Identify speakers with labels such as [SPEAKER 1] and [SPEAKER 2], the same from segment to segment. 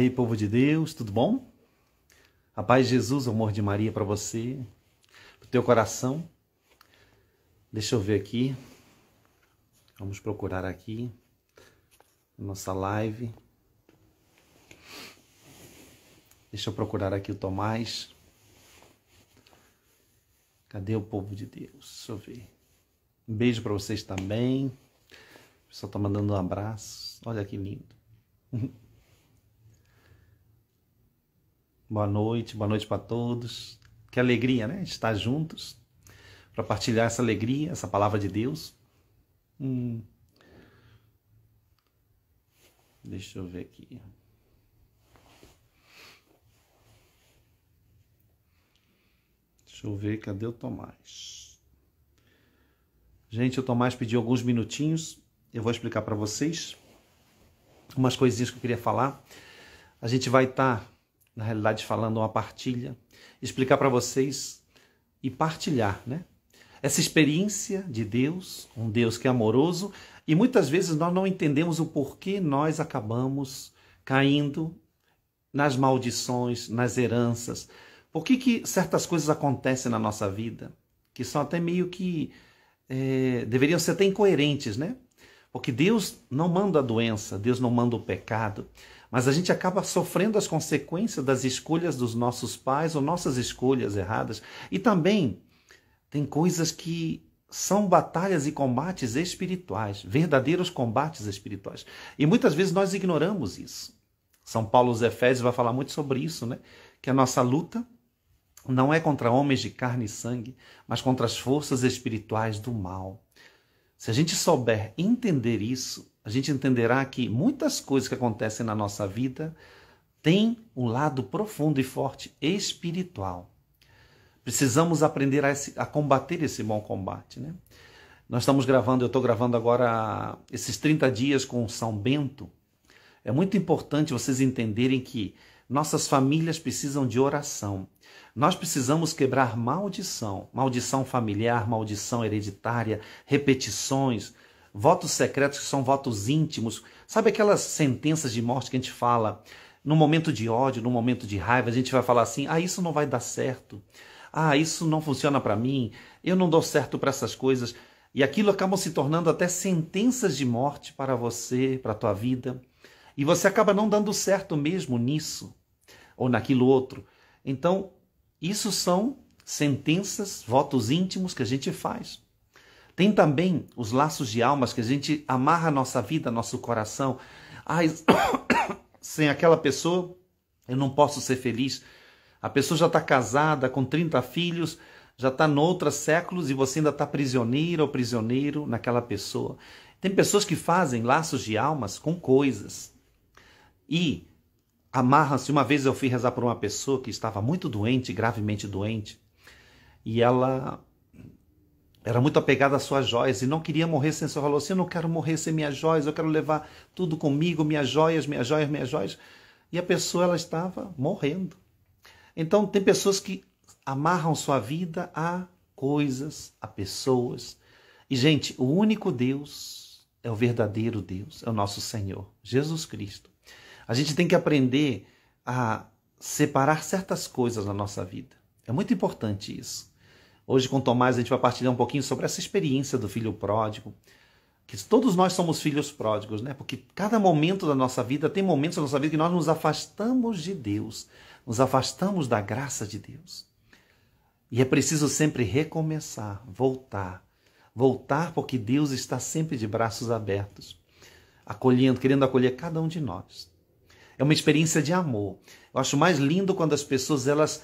[SPEAKER 1] aí, povo de Deus, tudo bom? A paz de Jesus, o amor de Maria para você, para o teu coração. Deixa eu ver aqui. Vamos procurar aqui nossa live. Deixa eu procurar aqui o Tomás. Cadê o povo de Deus? Deixa eu ver. Um beijo para vocês também. O pessoal está mandando um abraço. Olha que lindo. Boa noite para todos. Que alegria, né? Estar juntos para partilhar essa alegria, essa palavra de Deus. Deixa eu ver aqui. Deixa eu ver, cadê o Tomás? Gente, o Tomás pediu alguns minutinhos. Eu vou explicar para vocês umas coisinhas que eu queria falar. A gente vai estar, na realidade, falando uma partilha, explicar para vocês e partilhar, né? Essa experiência de Deus, um Deus que é amoroso, e muitas vezes nós não entendemos o porquê nós acabamos caindo nas maldições, nas heranças. Por que certas coisas acontecem na nossa vida, que são até meio que deveriam ser até incoerentes, né? Porque Deus não manda a doença, Deus não manda o pecado, mas a gente acaba sofrendo as consequências das escolhas dos nossos pais ou nossas escolhas erradas. E também tem coisas que são batalhas e combates espirituais, verdadeiros combates espirituais. E muitas vezes nós ignoramos isso. São Paulo aos Efésios vai falar muito sobre isso, né? Que a nossa luta não é contra homens de carne e sangue, mas contra as forças espirituais do mal. Se a gente souber entender isso, a gente entenderá que muitas coisas que acontecem na nossa vida têm um lado profundo e forte espiritual. Precisamos aprender a combater esse bom combate, né? Nós estamos gravando, eu estou gravando agora esses 30 dias com São Bento. É muito importante vocês entenderem que nossas famílias precisam de oração. Nós precisamos quebrar maldição, maldição familiar, maldição hereditária, repetições, votos secretos que são votos íntimos. Sabe aquelas sentenças de morte que a gente fala no momento de ódio, no momento de raiva, a gente vai falar assim, isso não vai dar certo, isso não funciona para mim, eu não dou certo para essas coisas. E aquilo acaba se tornando até sentenças de morte para você, para a tua vida. E você acaba não dando certo mesmo nisso ou naquilo outro. Então, isso são sentenças, votos íntimos que a gente faz. Tem também os laços de almas que a gente amarra a nossa vida, nosso coração. Sem aquela pessoa, eu não posso ser feliz. A pessoa já está casada, com 30 filhos, já está noutros séculos e você ainda está prisioneira ou prisioneiro naquela pessoa. Tem pessoas que fazem laços de almas com coisas. E amarram-se. Uma vez eu fui rezar por uma pessoa que estava muito doente, gravemente doente, e ela era muito apegada às suas joias e não queria morrer sem sua. Falou assim, eu não quero morrer sem minhas joias, eu quero levar tudo comigo, minhas joias, minhas joias, minhas joias. E a pessoa, ela estava morrendo. Então tem pessoas que amarram sua vida a coisas, a pessoas. E gente, o único Deus é o verdadeiro Deus, é o nosso Senhor, Jesus Cristo. A gente tem que aprender a separar certas coisas na nossa vida. É muito importante isso. Hoje com o Tomás a gente vai partilhar um pouquinho sobre essa experiência do filho pródigo. Que todos nós somos filhos pródigos, né? Porque cada momento da nossa vida, tem momentos da nossa vida que nós nos afastamos de Deus. Nos afastamos da graça de Deus. E é preciso sempre recomeçar, voltar. Voltar porque Deus está sempre de braços abertos. Acolhendo, querendo acolher cada um de nós. É uma experiência de amor. Eu acho mais lindo quando as pessoas elas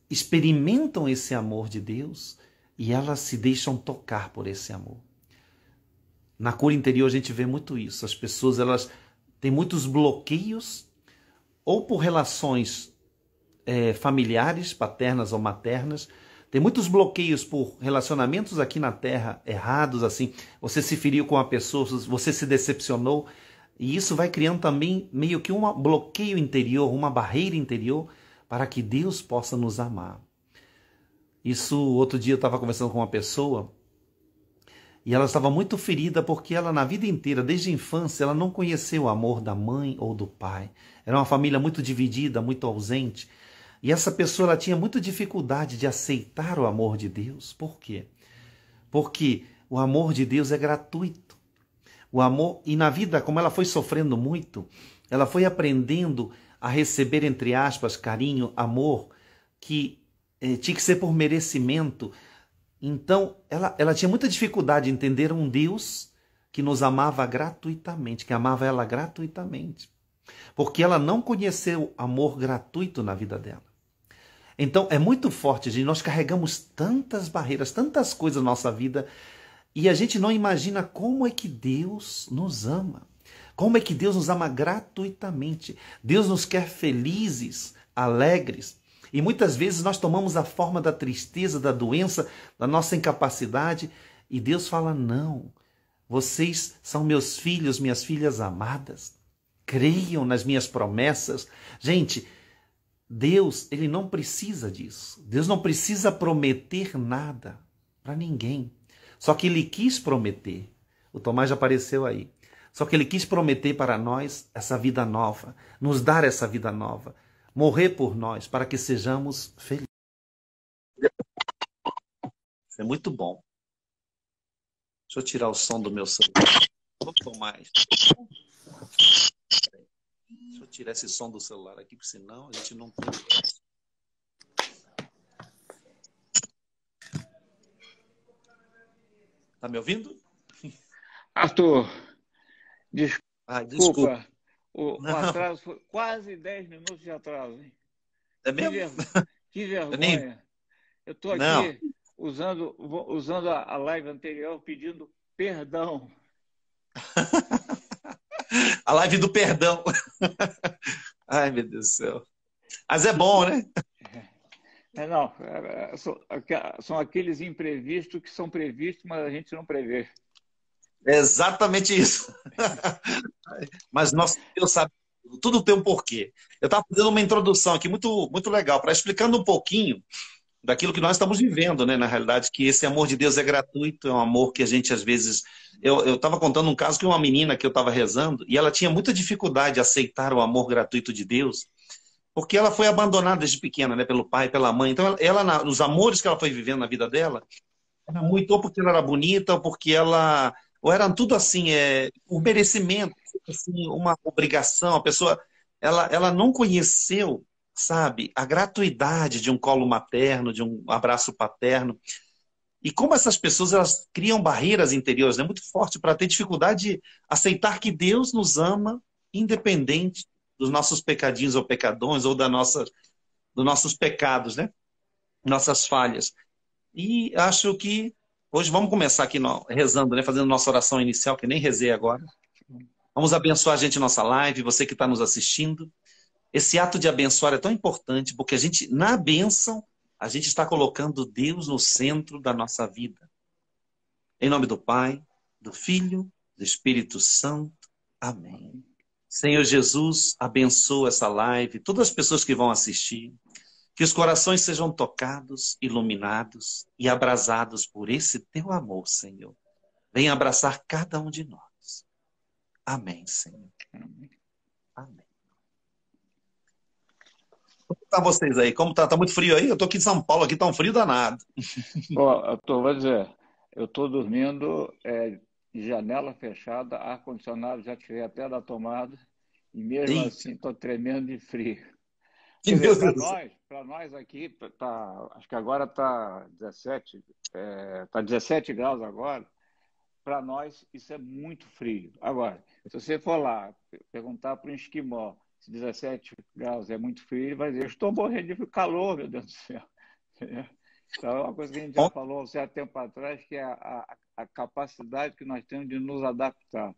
[SPEAKER 1] experimentam esse amor de Deus e elas se deixam tocar por esse amor. Na cura interior a gente vê muito isso. As pessoas elas têm muitos bloqueios ou por relações familiares, paternas ou maternas. Tem muitos bloqueios por relacionamentos aqui na Terra errados, assim. Você se feriu com a pessoa, você se decepcionou. E isso vai criando também meio que um bloqueio interior, uma barreira interior para que Deus possa nos amar. Isso, outro dia eu estava conversando com uma pessoa E ela estava muito ferida porque ela, na vida inteira, desde a infância, ela não conheceu o amor da mãe ou do pai. Era uma família muito dividida, muito ausente. E essa pessoa ela tinha muita dificuldade de aceitar o amor de Deus. Por quê? Porque o amor de Deus é gratuito. O amor, e na vida, como ela foi sofrendo muito, ela foi aprendendo a receber, entre aspas, carinho, amor, que tinha que ser por merecimento. Então, ela tinha muita dificuldade de entender um Deus que nos amava gratuitamente, que amava ela gratuitamente. Porque ela não conheceu amor gratuito na vida dela. Então, é muito forte, gente. Nós carregamos tantas barreiras, tantas coisas na nossa vida, e a gente não imagina como é que Deus nos ama. Como é que Deus nos ama gratuitamente. Deus nos quer felizes, alegres. E muitas vezes nós tomamos a forma da tristeza, da doença, da nossa incapacidade, e Deus fala, não, vocês são meus filhos, minhas filhas amadas. Creiam nas minhas promessas. Gente, Deus, ele não precisa disso. Deus não precisa prometer nada para ninguém. Só que ele quis prometer. O Tomás já apareceu aí. Só que ele quis prometer para nós essa vida nova, nos dar essa vida nova, morrer por nós para que sejamos felizes. Isso é muito bom. Deixa eu tirar o som do meu celular. Ô, Tomás. Deixa eu tirar esse som do celular aqui, porque senão a gente não tem. Tá me ouvindo?
[SPEAKER 2] Arthur,
[SPEAKER 1] Desculpa.
[SPEAKER 2] desculpa. O atraso foi quase 10 minutos de atraso, hein?
[SPEAKER 1] É mesmo?
[SPEAKER 2] Que vergonha. Eu estou aqui
[SPEAKER 1] Não.
[SPEAKER 2] usando a live anterior pedindo perdão.
[SPEAKER 1] A live do perdão. Ai, meu Deus do céu. Mas é bom, né?
[SPEAKER 2] Não, são aqueles imprevistos que são previstos, mas a gente não prevê.
[SPEAKER 1] É exatamente isso. Mas nosso Deus sabe, tudo tem um porquê. Eu estava fazendo uma introdução aqui muito, muito legal, para explicando um pouquinho daquilo que nós estamos vivendo, né? Na realidade, que esse amor de Deus é gratuito, é um amor que a gente, às vezes... Eu estava contando um caso que uma menina que eu estava rezando, e ela tinha muita dificuldade de aceitar o amor gratuito de Deus, porque ela foi abandonada desde pequena, né? Pelo pai, pela mãe. Então, nos amores que ela foi vivendo na vida dela, era muito ou porque ela era bonita, ou porque ela... Ou eram tudo assim, o merecimento, assim, uma obrigação. A pessoa, ela não conheceu, sabe, a gratuidade de um colo materno, de um abraço paterno. E como essas pessoas, elas criam barreiras interiores, né, muito forte, para ter dificuldade de aceitar que Deus nos ama, independente dos nossos pecadinhos ou pecadões, ou dos nossos pecados, né? Nossas falhas. E acho que hoje vamos começar aqui rezando, né? Fazendo nossa oração inicial, que nem rezei agora. Vamos abençoar a gente nossa live, você que está nos assistindo. Esse ato de abençoar é tão importante, porque a gente, na bênção, a gente está colocando Deus no centro da nossa vida. Em nome do Pai, do Filho, do Espírito Santo. Amém. Senhor Jesus, abençoa essa live, todas as pessoas que vão assistir. Que os corações sejam tocados, iluminados e abrasados por esse teu amor, Senhor. Venha abraçar cada um de nós. Amém, Senhor. Amém. Como estão vocês aí? Como tá? Tá muito frio aí? Eu tô aqui em São Paulo, aqui tá um frio danado.
[SPEAKER 2] Vou dizer, eu estou dormindo de janela fechada, ar-condicionado já tirei até da tomada, e mesmo assim estou tremendo de frio. Para nós aqui, acho que agora está 17 graus agora. Para nós, isso é muito frio. Agora, se você for lá perguntar para um esquimó se 17 graus é muito frio, ele vai dizer, eu estou morrendo de calor, meu Deus do céu. Então, é uma coisa que a gente já falou há um certo tempo atrás, que é a capacidade que nós temos de nos adaptar.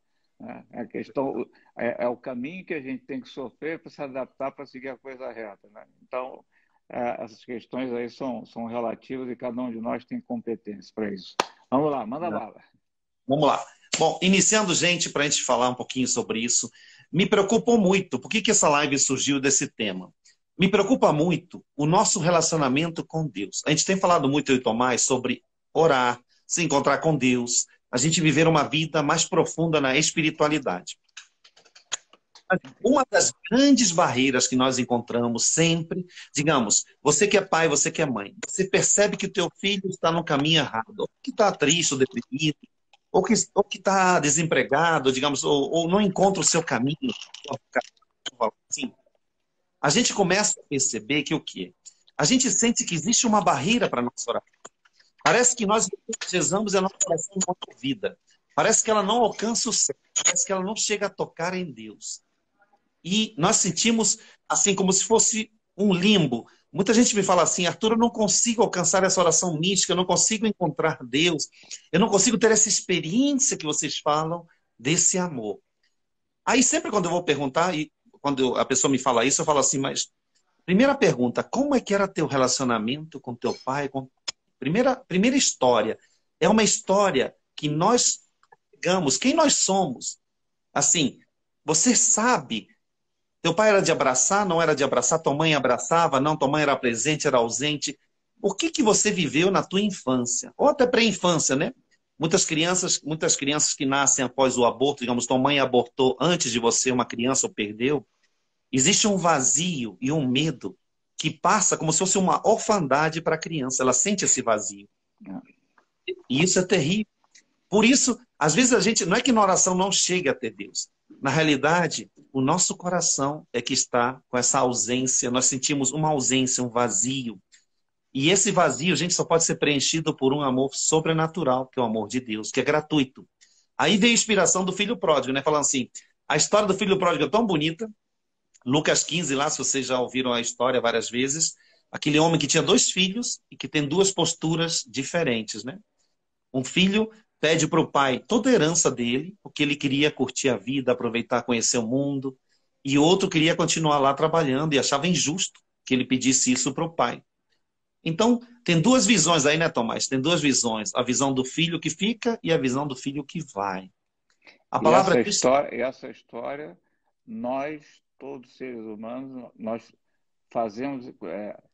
[SPEAKER 2] A questão é o caminho que a gente tem que sofrer para se adaptar, para seguir a coisa reta, né? Então, essas questões aí são relativas e cada um de nós tem competência para isso. Vamos lá, manda bala.
[SPEAKER 1] Vamos lá. Bom, iniciando, gente, para a gente falar um pouquinho sobre isso, me preocupou muito. Por que essa live surgiu desse tema? Me preocupa muito o nosso relacionamento com Deus. A gente tem falado muito, eu e Tomás, sobre orar, se encontrar com Deus, a gente viver uma vida mais profunda na espiritualidade. Uma das grandes barreiras que nós encontramos sempre, digamos, você que é pai, você que é mãe, você percebe que o teu filho está no caminho errado, ou que está triste ou deprimido, ou que está desempregado, digamos, ou não encontra o seu caminho, assim, a gente começa a perceber que o quê? A gente sente que existe uma barreira para a nossa oração. Parece que nós rezamos e a nossa oração não é ouvida. Parece que ela não alcança o céu. Parece que ela não chega a tocar em Deus. E nós sentimos assim como se fosse um limbo. Muita gente me fala assim, Arthur, eu não consigo alcançar essa oração mística, eu não consigo encontrar Deus, eu não consigo ter essa experiência que vocês falam desse amor. Aí sempre quando eu vou perguntar, e quando a pessoa me fala isso, eu falo assim, mas primeira pergunta, como é que era teu relacionamento com teu pai? Primeira história. É uma história que nós pegamos, quem nós somos. Assim, você sabe, teu pai era de abraçar, não era de abraçar, tua mãe abraçava, não, tua mãe era presente, era ausente. O que que você viveu na tua infância? Ou até pré-infância, né? Muitas crianças que nascem após o aborto, digamos, tua mãe abortou antes de você, uma criança ou perdeu, existe um vazio e um medo que passa como se fosse uma orfandade para a criança. Ela sente esse vazio. E isso é terrível. Por isso, às vezes a gente, não é que na oração não chegue a ter Deus. Na realidade, o nosso coração é que está com essa ausência. Nós sentimos uma ausência, um vazio. E esse vazio, a gente só pode ser preenchido por um amor sobrenatural, que é o amor de Deus, que é gratuito. Aí veio a inspiração do filho pródigo, né? Falando assim, a história do filho pródigo é tão bonita. Lucas 15, lá, se vocês já ouviram a história várias vezes, aquele homem que tinha 2 filhos e que tem 2 posturas diferentes, né? Um filho pede para o pai toda a herança dele, porque ele queria curtir a vida, aproveitar, conhecer o mundo, e outro queria continuar lá trabalhando e achava injusto que ele pedisse isso para o pai. Então, tem 2 visões aí, né, Tomás? Tem 2 visões. A visão do filho que fica e a visão do filho que vai. A
[SPEAKER 2] E
[SPEAKER 1] palavra
[SPEAKER 2] essa história, nós, todos seres humanos, nós fazemos,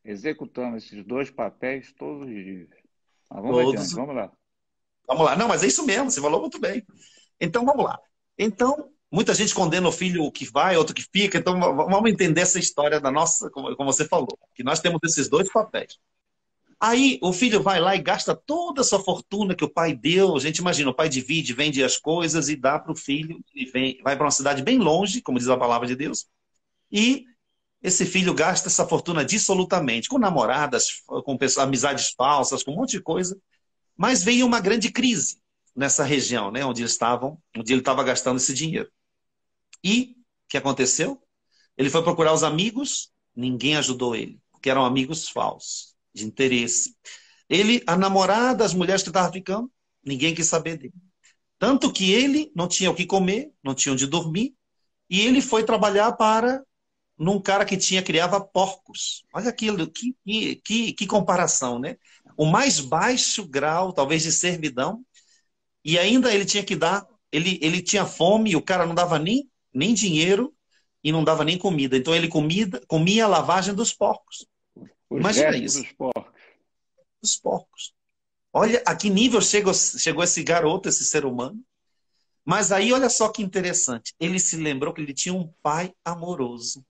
[SPEAKER 2] executamos esses 2 papéis todos os dias. Mas vamos adiante,
[SPEAKER 1] todos.
[SPEAKER 2] vamos lá.
[SPEAKER 1] Vamos lá. Não, mas é isso mesmo, você falou muito bem. Então, vamos lá. Então, muita gente condena o filho que vai, outro que fica. Então, vamos entender essa história da nossa, como você falou, que nós temos esses 2 papéis. Aí, o filho vai lá e gasta toda a sua fortuna que o pai deu. A gente imagina, o pai divide, vende as coisas e dá para o filho. E vai para uma cidade bem longe, como diz a palavra de Deus. E esse filho gasta essa fortuna dissolutamente, com namoradas, com amizades falsas, com um monte de coisa. Mas veio uma grande crise nessa região, né, onde ele estava gastando esse dinheiro. E o que aconteceu? Ele foi procurar os amigos, ninguém ajudou ele, porque eram amigos falsos, de interesse. A namorada, as mulheres que estavam ficando, ninguém quis saber dele. Tanto que ele não tinha o que comer, não tinha onde dormir, e ele foi trabalhar num cara que criava porcos. Olha aquilo, que comparação, né? O mais baixo grau, talvez, de servidão, e ainda ele tinha que dar, ele tinha fome, e o cara não dava nem dinheiro e não dava nem comida. Então ele comia a lavagem dos porcos.
[SPEAKER 2] Os
[SPEAKER 1] Imagina
[SPEAKER 2] restos
[SPEAKER 1] isso.
[SPEAKER 2] dos porcos.
[SPEAKER 1] Dos porcos. Olha a que nível chegou esse garoto, esse ser humano. Mas aí, olha só que interessante. Ele se lembrou que ele tinha um pai amoroso.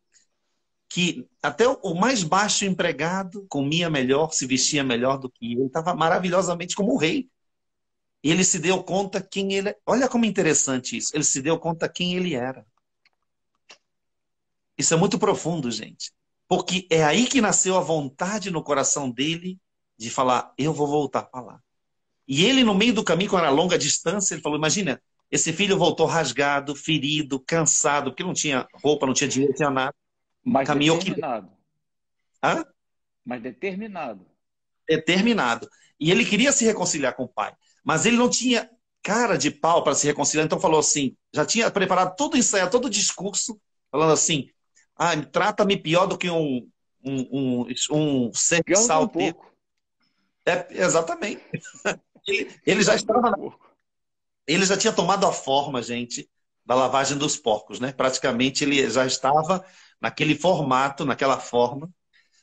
[SPEAKER 1] Que até o mais baixo empregado comia melhor, se vestia melhor do que ele. Estava maravilhosamente como um rei. E ele se deu conta quem ele... Olha como interessante isso. Ele se deu conta quem ele era. Isso é muito profundo, gente. Porque é aí que nasceu a vontade no coração dele de falar, eu vou voltar para lá. E ele, no meio do caminho, com a longa distância, ele falou, imagina, esse filho voltou rasgado, ferido, cansado, porque não tinha roupa, não tinha dinheiro, não tinha nada.
[SPEAKER 2] Mas
[SPEAKER 1] Caminhou
[SPEAKER 2] determinado.
[SPEAKER 1] Hã?
[SPEAKER 2] Mas determinado.
[SPEAKER 1] Determinado. E ele queria se reconciliar com o pai. Mas ele não tinha cara de pau para se reconciliar, então falou assim, já tinha preparado todo o ensaio, todo o discurso, falando assim, trata-me pior do que um
[SPEAKER 2] Pior do que um
[SPEAKER 1] salteiro.
[SPEAKER 2] porco.
[SPEAKER 1] Exatamente. Ele já estava, ele já tinha tomado a forma, gente, da lavagem dos porcos, né? Praticamente ele já estava naquele formato, naquela forma.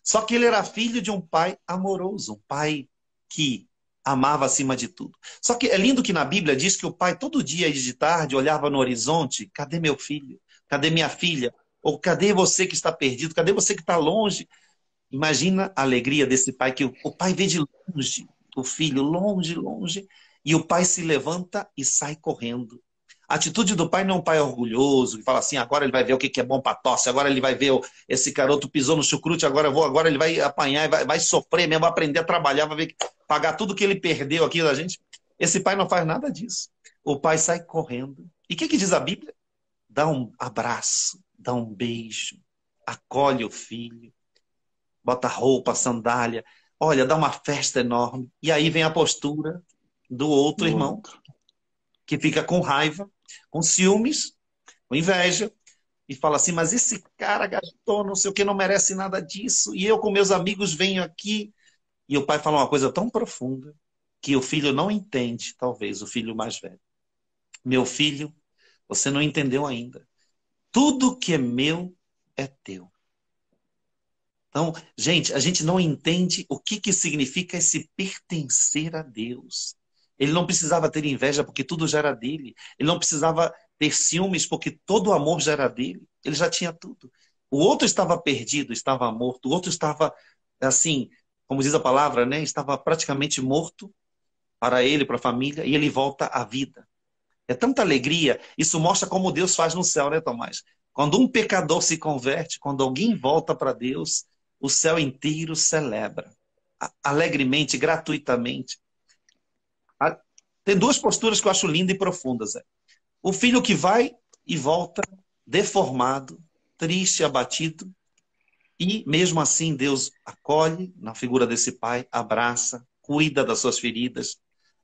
[SPEAKER 1] Só que ele era filho de um pai amoroso, um pai que amava acima de tudo. Só que é lindo que na Bíblia diz que o pai todo dia de tarde olhava no horizonte, cadê meu filho? Cadê minha filha? Ou cadê você que está perdido? Cadê você que está longe? Imagina a alegria desse pai, que o pai vê de longe o filho, longe, longe, e o pai se levanta e sai correndo. A atitude do pai não é um pai orgulhoso, que fala assim, agora ele vai ver o que é bom para tosse, agora ele vai ver esse garoto pisou no chucrute, agora ele vai apanhar, vai sofrer mesmo, vai aprender a trabalhar, vai ver, pagar tudo que ele perdeu aqui da gente. Esse pai não faz nada disso. O pai sai correndo. E o que diz a Bíblia? Dá um abraço, dá um beijo, acolhe o filho, bota roupa, sandália, olha, dá uma festa enorme. E aí vem a postura do outro
[SPEAKER 2] do
[SPEAKER 1] irmão,
[SPEAKER 2] outro.
[SPEAKER 1] que fica com raiva, com ciúmes, com inveja, e fala assim, mas esse cara gastou, não sei o que, não merece nada disso, e eu com meus amigos venho aqui. E o pai fala uma coisa tão profunda, que o filho não entende, talvez, o filho mais velho. Meu filho, você não entendeu ainda. Tudo que é meu é teu. Então, gente, a gente não entende o que significa esse pertencer a Deus. Ele não precisava ter inveja porque tudo já era dele. Ele não precisava ter ciúmes porque todo o amor já era dele. Ele já tinha tudo. O outro estava perdido, estava morto. O outro estava, assim, como diz a palavra, né? Estava praticamente morto para ele, para a família, e ele volta à vida. É tanta alegria. Isso mostra como Deus faz no céu, né, Tomás? Quando um pecador se converte, quando alguém volta para Deus, o céu inteiro celebra. Alegremente, gratuitamente. Ah, tem duas posturas que eu acho lindas e profundas. O filho que vai e volta deformado, triste, abatido, e mesmo assim Deus acolhe na figura desse pai, abraça, cuida das suas feridas,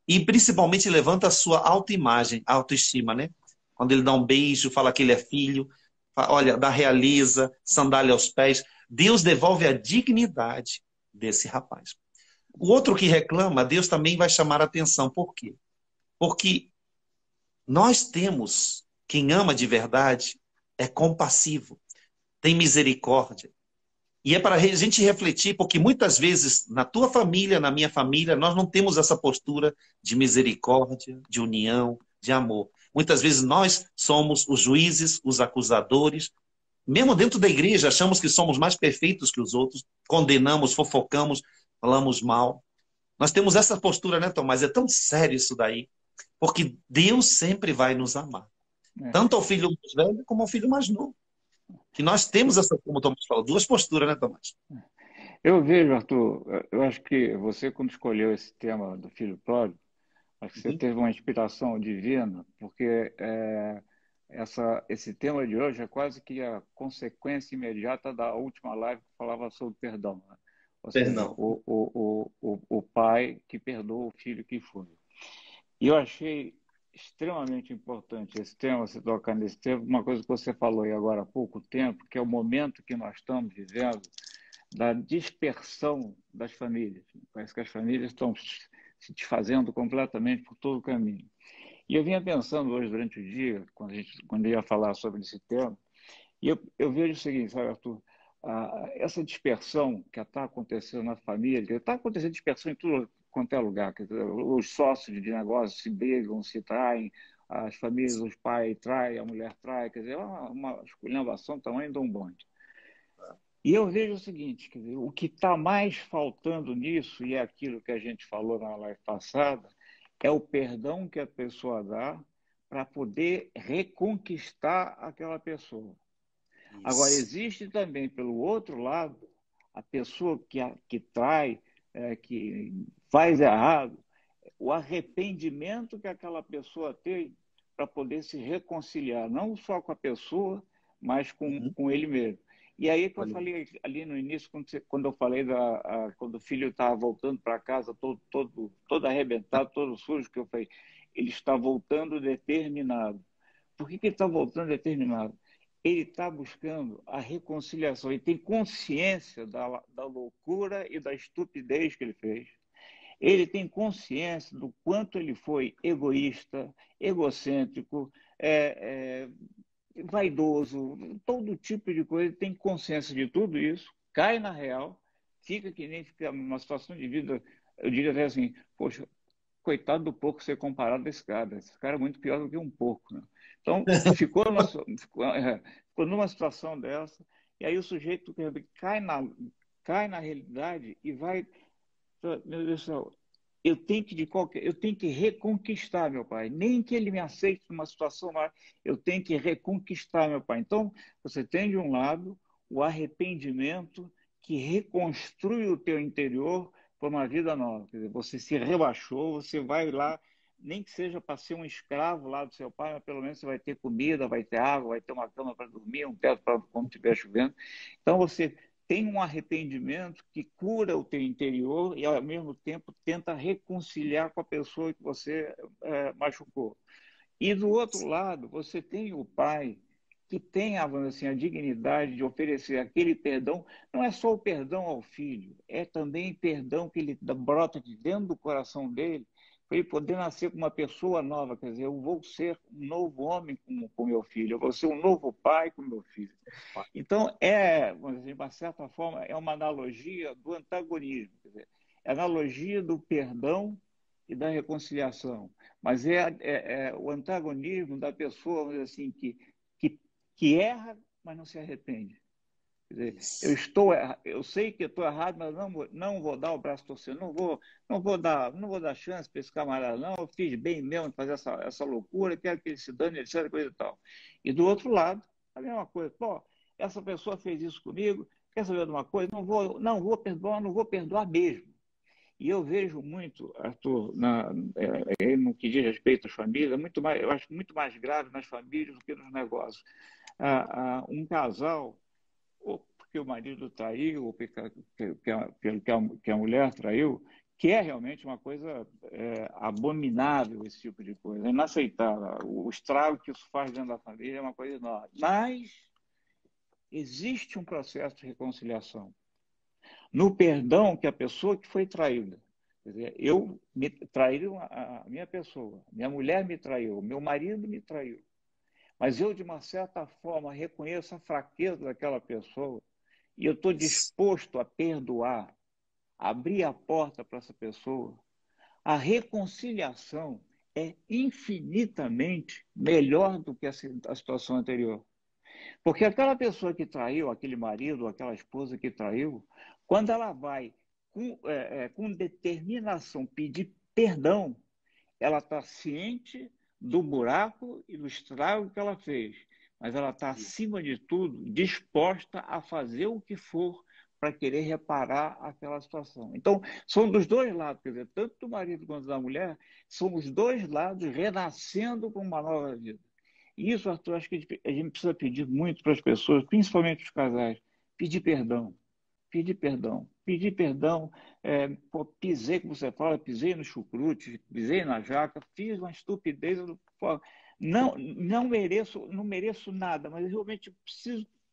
[SPEAKER 1] e principalmente levanta a sua autoimagem, autoestima, né? Quando ele dá um beijo, fala que ele é filho, olha, dá realiza, sandália aos pés. Deus devolve a dignidade desse rapaz. O outro que reclama, Deus também vai chamar a atenção. Por quê? Porque nós temos, quem ama de verdade, é compassivo, tem misericórdia. E é para a gente refletir, porque muitas vezes, na tua família, na minha família, nós não temos essa postura de misericórdia, de união, de amor. Muitas vezes nós somos os juízes, os acusadores. Mesmo dentro da igreja, achamos que somos mais perfeitos que os outros, condenamos, fofocamos, falamos mal. Nós temos essa postura, né, Tomás? É tão sério isso daí, porque Deus sempre vai nos amar.
[SPEAKER 2] É.
[SPEAKER 1] Tanto ao filho mais velho como ao filho mais novo. Que nós temos essa, como o Tomás falou, duas posturas, né, Tomás?
[SPEAKER 2] Eu vejo, Arthur, eu acho que você, quando escolheu esse tema do filho pródigo, acho que você
[SPEAKER 1] Uhum.
[SPEAKER 2] teve uma inspiração divina, porque esse tema de hoje é quase que a consequência imediata da última live que falava sobre perdão, né? Ou seja,
[SPEAKER 1] Perdão.
[SPEAKER 2] o pai que perdoa o filho que foi. E eu achei extremamente importante esse tema, você tocar nesse tema, uma coisa que você falou aí agora há pouco tempo, que é o momento que nós estamos vivendo da dispersão das famílias. Parece que as famílias estão se desfazendo completamente por todo o caminho. E eu vinha pensando hoje durante o dia, quando eu ia falar sobre esse tema, e eu vejo o seguinte, sabe, Arthur? Essa dispersão que está acontecendo na família, está acontecendo dispersão em tudo quanto é lugar. Quer dizer, os sócios de negócio se brigam, se traem, as famílias, os pais traem, a mulher trai, quer dizer, é uma esculhambação do tamanho de um bonde. E eu vejo o seguinte, quer dizer, o que está mais faltando nisso, e é aquilo que a gente falou na live passada, é o perdão que a pessoa dá para poder reconquistar aquela pessoa. Agora,
[SPEAKER 1] Isso.
[SPEAKER 2] existe também, pelo outro lado, a pessoa que trai, que faz errado, o arrependimento que aquela pessoa tem para poder se reconciliar, não só com a pessoa, mas
[SPEAKER 1] Uhum.
[SPEAKER 2] com ele mesmo. E aí que eu
[SPEAKER 1] Olha,
[SPEAKER 2] falei ali no início, quando eu falei quando o filho estava voltando para casa todo arrebentado, todo sujo, que eu falei, ele está voltando determinado. Por que ele está voltando determinado? Ele está buscando a reconciliação, ele tem consciência da loucura e da estupidez que ele fez. Ele tem consciência do quanto ele foi egoísta, egocêntrico, vaidoso, todo tipo de coisa. Ele tem consciência de tudo isso, cai na real, fica que nem fica numa situação de vida, eu diria até assim, poxa, coitado do porco ser comparado a esse cara. Esse cara é muito pior do que um porco, né? Então, ficou numa situação dessa, e aí o sujeito cai na realidade e vai. Meu Deus do céu, eu tenho que reconquistar meu pai. Nem que ele me aceite numa situação lá, eu tenho que reconquistar meu pai. Então, você tem de um lado o arrependimento que reconstrui o teu interior para uma vida nova. Quer dizer, você se rebaixou, você vai lá, nem que seja para ser um escravo lá do seu pai, mas pelo menos você vai ter comida, vai ter água, vai ter uma cama para dormir, um teto para quando estiver chovendo. Então, você tem um arrependimento que cura o teu interior e, ao mesmo tempo, tenta reconciliar com a pessoa que você machucou. E, do outro lado, você tem o pai que tem assim, a dignidade de oferecer aquele perdão. Não é só o perdão ao filho, é também perdão que ele brota de dentro do coração dele, para ele poder nascer como uma pessoa nova. Quer dizer, eu vou ser um novo homem com meu filho, eu vou ser um novo pai com meu filho. Então, vamos dizer, de uma certa forma, é uma analogia do antagonismo, quer dizer, é a analogia do perdão e da reconciliação, mas é o antagonismo da pessoa, vamos dizer assim, que, que erra, mas não se arrepende. Quer dizer, eu sei que estou errado, mas não vou dar o braço torcido, não vou dar chance para esse camarada, não, eu fiz bem mesmo fazer essa loucura, quero que ele se dane, etc, coisa e tal. E do outro lado, a mesma coisa, pô, essa pessoa fez isso comigo, quer saber de uma coisa? Não vou perdoar, não vou perdoar mesmo. E eu vejo muito, Arthur, no que diz respeito às famílias, eu acho muito mais grave nas famílias do que nos negócios. Um casal, ou porque o marido traiu, ou que a mulher traiu, que é realmente uma coisa abominável, esse tipo de coisa, é inaceitável. O estrago que isso faz dentro da família é uma coisa enorme. Mas existe um processo de reconciliação. No perdão que a pessoa que foi traída, quer dizer, traíram a minha pessoa, minha mulher me traiu, meu marido me traiu, mas eu, de uma certa forma, reconheço a fraqueza daquela pessoa e eu estou disposto a perdoar, abrir a porta para essa pessoa. A reconciliação é infinitamente melhor do que a situação anterior. Porque aquela pessoa que traiu, aquele marido, aquela esposa que traiu, quando ela vai com determinação pedir perdão, ela está ciente do buraco e do estrago que ela fez, mas ela está, acima de tudo, disposta a fazer o que for para querer reparar aquela situação. Então, são dos dois lados, quer dizer, tanto do marido quanto da mulher, são os dois lados renascendo com uma nova vida. E isso, Arthur, acho que a gente precisa pedir muito para as pessoas, principalmente os casais, pedir perdão. Pedir perdão. Pedir perdão, pô, pisei, como você fala, pisei no chucrute, pisei na jaca, fiz uma estupidez, pô, não mereço nada, mas eu realmente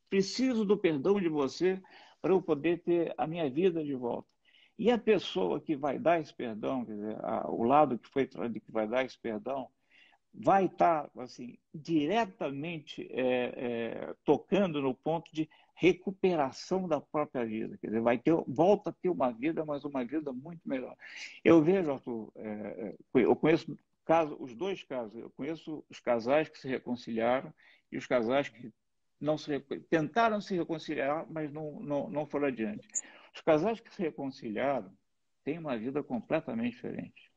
[SPEAKER 2] preciso do perdão de você para eu poder ter a minha vida de volta. E a pessoa que vai dar esse perdão, quer dizer, o lado que foi traído que vai dar esse perdão, vai estar assim, diretamente tocando no ponto de recuperação da própria vida. Quer dizer, volta a ter uma vida, mas uma vida muito melhor. Eu vejo, Arthur, eu conheço os dois casos. Eu conheço os casais que se reconciliaram e os casais que tentaram se reconciliar, mas não foram adiante. Os casais que se reconciliaram têm uma vida completamente diferente.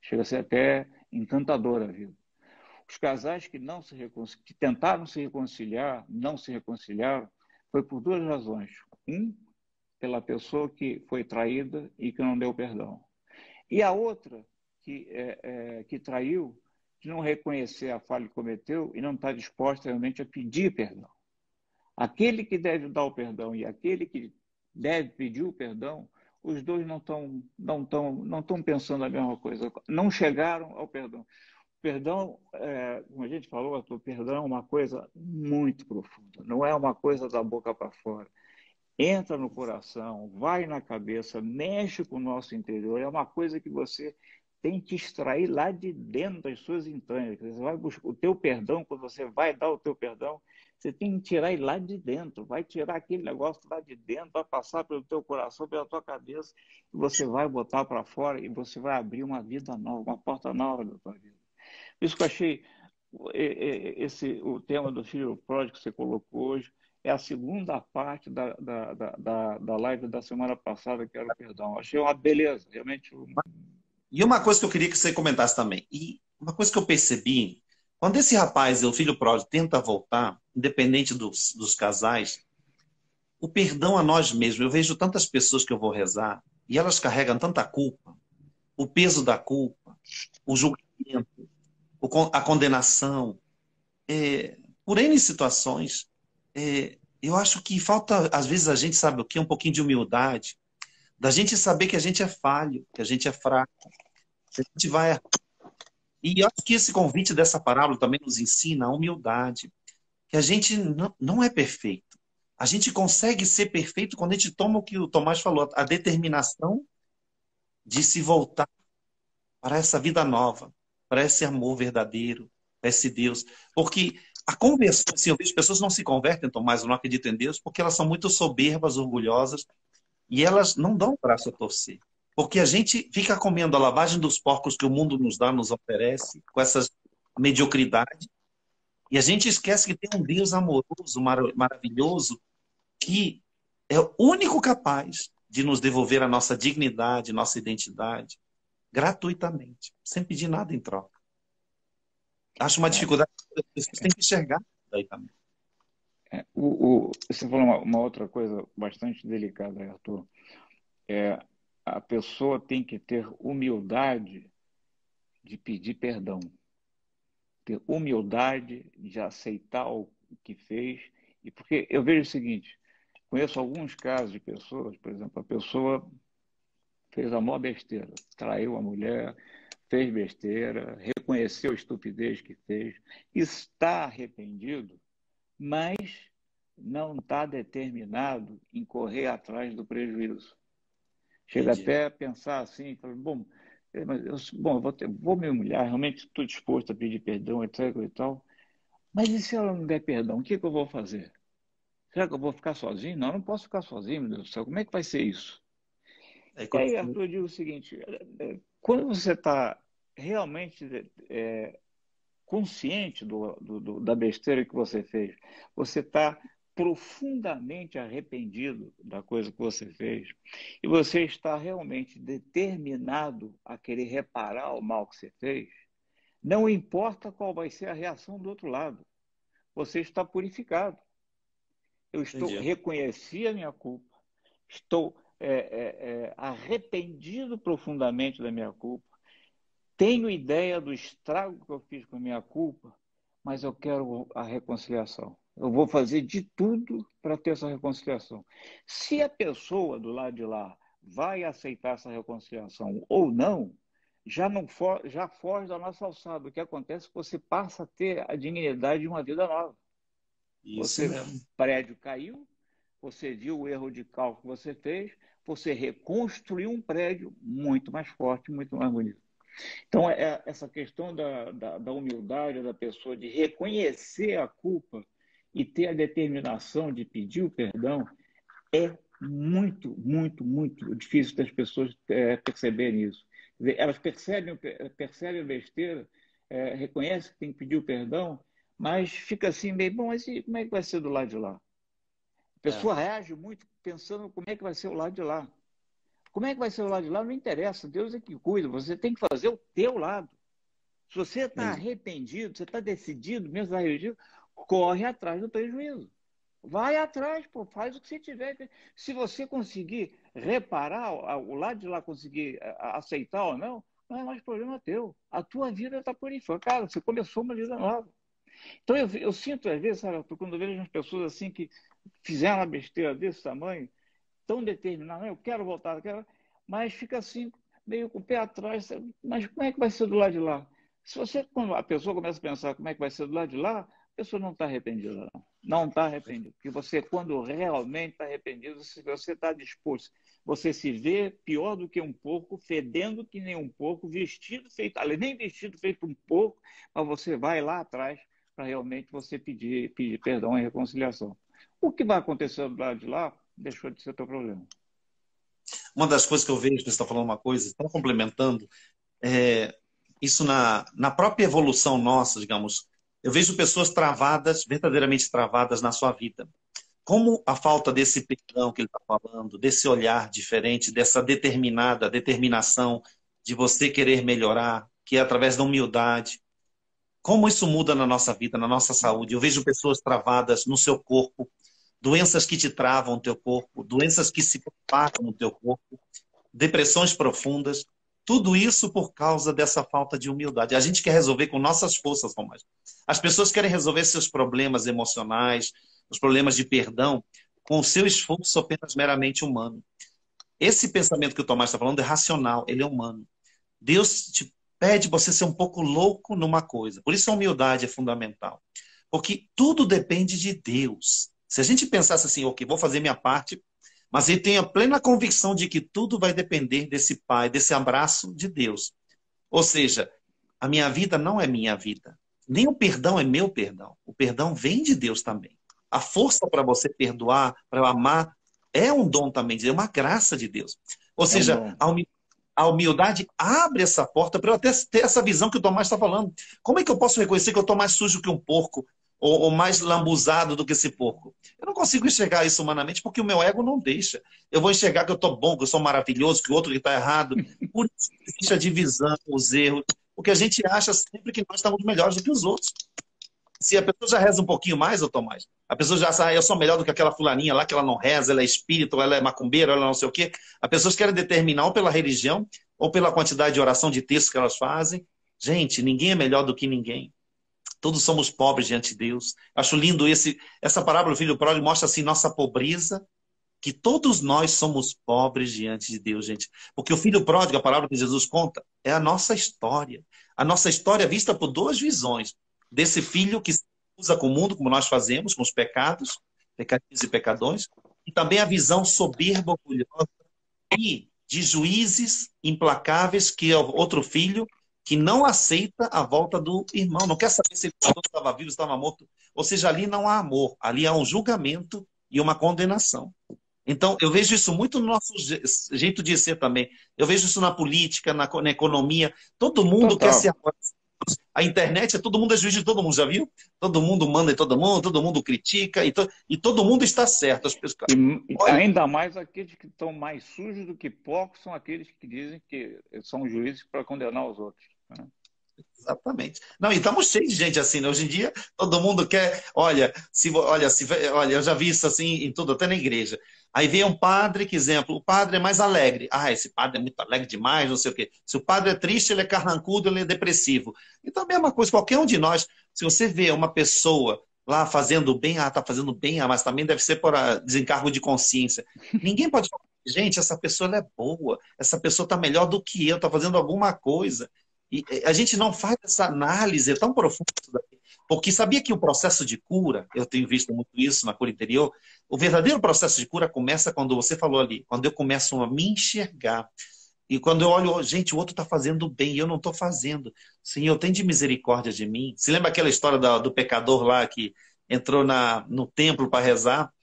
[SPEAKER 2] Chega a ser até encantadora a vida. Os casais que tentaram se reconciliar, não se reconciliaram, foi por duas razões. Pela pessoa que foi traída e que não deu perdão. E a outra, que traiu, de não reconhecer a falha que cometeu e não está disposta realmente a pedir perdão. Aquele que deve dar o perdão e aquele que deve pedir o perdão, os dois não estão pensando a mesma coisa, não chegaram ao perdão. Perdão, como a gente falou, Arthur, perdão é uma coisa muito profunda, não é uma coisa da boca para fora. Entra no coração, vai na cabeça, mexe com o nosso interior, é uma coisa que você tem que extrair lá de dentro das suas entranhas. Você vai buscar o teu perdão, quando você vai dar o teu perdão, Você tem que tirar ele lá de dentro, vai tirar aquele negócio lá de dentro, vai passar pelo teu coração, pela tua cabeça, e você vai botar para fora e você vai abrir uma vida nova, uma porta nova da tua vida. Isso que eu achei, o tema do filho pródigo que você colocou hoje, é a segunda parte da live da semana passada, que era o perdão. Achei uma beleza, realmente.
[SPEAKER 1] E uma coisa que eu queria que você comentasse também, e uma coisa que eu percebi, quando esse rapaz, o filho pródigo, tenta voltar, independente dos casais, o perdão a nós mesmos. Eu vejo tantas pessoas que eu vou rezar, e elas carregam tanta culpa, o peso da culpa, o julgamento, a condenação, por N situações. Eu acho que falta, às vezes, a gente sabe o quê? Um pouquinho de humildade, da gente saber que a gente é falho, que a gente é fraco, que a gente vai. E eu acho que esse convite dessa parábola também nos ensina a humildade, que a gente não é perfeito. A gente consegue ser perfeito quando a gente toma o que o Tomás falou, a determinação de se voltar para essa vida nova, para esse amor verdadeiro, para esse Deus. Porque a conversão, assim, eu vejo pessoas não se convertem, Tomás, eu não acredito em Deus, porque elas são muito soberbas, orgulhosas, e elas não dão o braço a torcer. Porque a gente fica comendo a lavagem dos porcos que o mundo nos dá, nos oferece, com essa mediocridade, e a gente esquece que tem um Deus amoroso, maravilhoso, que é o único capaz de nos devolver a nossa dignidade, nossa identidade, gratuitamente, sem pedir nada em troca. Acho uma dificuldade que as pessoas têm que enxergar daí também.
[SPEAKER 2] Você falou uma outra coisa bastante delicada, Arthur. A pessoa tem que ter humildade de pedir perdão, ter humildade de aceitar o que fez. E porque eu vejo o seguinte, conheço alguns casos de pessoas, por exemplo, a pessoa fez a maior besteira, traiu a mulher, fez besteira, reconheceu a estupidez que fez, está arrependido, mas não está determinado em correr atrás do prejuízo. Chega
[SPEAKER 1] Entendi.
[SPEAKER 2] até a pensar assim, bom, vou me humilhar, realmente estou disposto a pedir perdão, etc. e tal, mas e se ela não der perdão, o que eu vou fazer? Será que eu vou ficar sozinho? Não, eu não posso ficar sozinho, meu Deus do céu, como é que vai ser isso?
[SPEAKER 1] É,
[SPEAKER 2] E aí, Arthur, eu digo o seguinte, quando você está realmente consciente da besteira que você fez, você está profundamente arrependido da coisa que você fez, e você está realmente determinado a querer reparar o mal que você fez, não importa qual vai ser a reação do outro lado, você está purificado.
[SPEAKER 1] entendi.
[SPEAKER 2] Reconheci a minha culpa, estou arrependido profundamente da minha culpa, tenho ideia do estrago que eu fiz com a minha culpa, mas eu quero a reconciliação. Eu vou fazer de tudo para ter essa reconciliação. Se a pessoa do lado de lá vai aceitar essa reconciliação ou não, já foge da nossa alçada. O que acontece é que você passa a ter a dignidade de uma vida nova.
[SPEAKER 1] Isso
[SPEAKER 2] Você,
[SPEAKER 1] mesmo.
[SPEAKER 2] prédio caiu, você viu o erro de cálculo que você fez, você reconstruiu um prédio muito mais forte, muito mais bonito. Então, essa questão da humildade da pessoa, de reconhecer a culpa e ter a determinação de pedir o perdão, é muito, muito, muito difícil das pessoas perceberem isso. Elas percebem a besteira, reconhecem que tem que pedir o perdão, mas fica assim meio, bom, mas como é que vai ser do lado de lá? A
[SPEAKER 1] É,
[SPEAKER 2] pessoa reage muito pensando como é que vai ser o lado de lá. Como é que vai ser o lado de lá? Não interessa, Deus é que cuida, você tem que fazer o teu lado. Se você está
[SPEAKER 1] entendi.
[SPEAKER 2] arrependido, você está decidido, mesmo arrependido, corre atrás do prejuízo. Vai atrás, pô, faz o que você tiver. Se você conseguir reparar, o lado de lá conseguir aceitar ou não, não é mais problema teu. A tua vida está purificada, você começou uma vida nova. Então eu sinto, às vezes, sabe, quando eu vejo as pessoas assim que fizeram uma besteira desse tamanho, tão determinado, eu quero voltar, mas fica assim, meio com o pé atrás, mas como é que vai ser do lado de lá? Se você, quando a pessoa começa a pensar como é que vai ser do lado de lá, a pessoa não está arrependida, não. Não está arrependido. Porque você, quando realmente está arrependido, se você está disposto, você se vê pior do que um porco, fedendo que nem um porco, vestido feito, nem vestido feito um porco, mas você vai lá atrás para realmente você pedir perdão e reconciliação. O que vai acontecer do lado de lá deixou de ser teu problema.
[SPEAKER 1] Uma das coisas que eu vejo, que você está falando uma coisa, está complementando, é, isso na própria evolução nossa, digamos, eu vejo pessoas travadas, verdadeiramente travadas na sua vida. Como a falta desse perdão que ele está falando, desse olhar diferente, dessa determinação de você querer melhorar, que é através da humildade, como isso muda na nossa vida, na nossa saúde. Eu vejo pessoas travadas no seu corpo, doenças que te travam no teu corpo, doenças que se propagam no teu corpo, depressões profundas, tudo isso por causa dessa falta de humildade. A gente quer resolver com nossas forças, Tomás. As pessoas querem resolver seus problemas emocionais, os problemas de perdão, com o seu esforço apenas meramente humano. Esse pensamento que o Tomás está falando é racional, ele é humano. Deus te pede você ser um pouco louco numa coisa. Por isso a humildade é fundamental. Porque tudo depende de Deus. Se a gente pensasse assim, ok, vou fazer minha parte, mas eu tenho a plena convicção de que tudo vai depender desse Pai, desse abraço de Deus. Ou seja, a minha vida não é minha vida. Nem o perdão é meu perdão. O perdão vem de Deus também. A força para você perdoar, para amar, é um dom também, é uma graça de Deus. Ou seja, a humildade abre essa porta para eu até ter essa visão que o Tomás está falando. Como é que eu posso reconhecer que eu estou mais sujo que um porco? Ou mais lambuzado do que esse porco? Eu não consigo enxergar isso humanamente porque o meu ego não deixa. Eu vou enxergar que eu estou bom, que eu sou maravilhoso, que o outro que está errado. Por isso existe a divisão, os erros. Porque a gente acha sempre que nós estamos melhores do que os outros. Se a pessoa já reza um pouquinho mais, ô Tomás, a pessoa já sabe, eu sou melhor do que aquela fulaninha lá, que ela não reza, ela é espírita, ou ela é macumbeira, ou ela não sei o quê. As pessoas querem determinar ou pela religião, ou pela quantidade de oração de textos que elas fazem. Gente, ninguém é melhor do que ninguém. Todos somos pobres diante de Deus. Acho lindo essa parábola do filho pródigo mostra assim nossa pobreza, que todos nós somos pobres diante de Deus, gente. Porque o filho pródigo, a palavra que Jesus conta, é a nossa história. A nossa história é vista por duas visões. Desse filho que se usa com o mundo, como nós fazemos, com os pecados, pecadinhos e pecadões, e também a visão soberba, orgulhosa e de juízes implacáveis, que é o outro filho, que não aceita a volta do irmão, não quer saber se ele estava vivo, se estava morto. Ou seja, ali não há amor, ali há um julgamento e uma condenação. Então, eu vejo isso muito no nosso jeito de ser também. Eu vejo isso na política, na economia. Todo mundo quer ser... A internet, todo mundo é juiz de todo mundo, já viu? Todo mundo manda em todo mundo critica, e todo mundo está certo. As pessoas...
[SPEAKER 2] Ainda mais aqueles que estão mais sujos do que porcos são aqueles que dizem que são juízes para condenar os outros. Né?
[SPEAKER 1] Exatamente. Não, e estamos cheios de gente assim, né? Hoje em dia, todo mundo quer. Olha, eu já vi isso assim em tudo, até na igreja. Aí vem um padre, que exemplo, o padre é mais alegre. Ah, esse padre é muito alegre demais, não sei o quê. Se o padre é triste, ele é carrancudo, ele é depressivo. Então, a mesma coisa, qualquer um de nós, se você vê uma pessoa lá fazendo bem, tá fazendo bem, mas também deve ser por desencargo de consciência. Ninguém pode falar, gente, essa pessoa ela é boa, essa pessoa está melhor do que eu, está fazendo alguma coisa. E a gente não faz essa análise tão profunda, porque sabia que o processo de cura, eu tenho visto muito isso na cura interior, o verdadeiro processo de cura começa quando você falou ali, quando eu começo a me enxergar. E quando eu olho, gente, o outro está fazendo bem e eu não estou fazendo. Senhor, tem de misericórdia de mim. Se lembra aquela história do pecador lá que entrou no templo para rezar?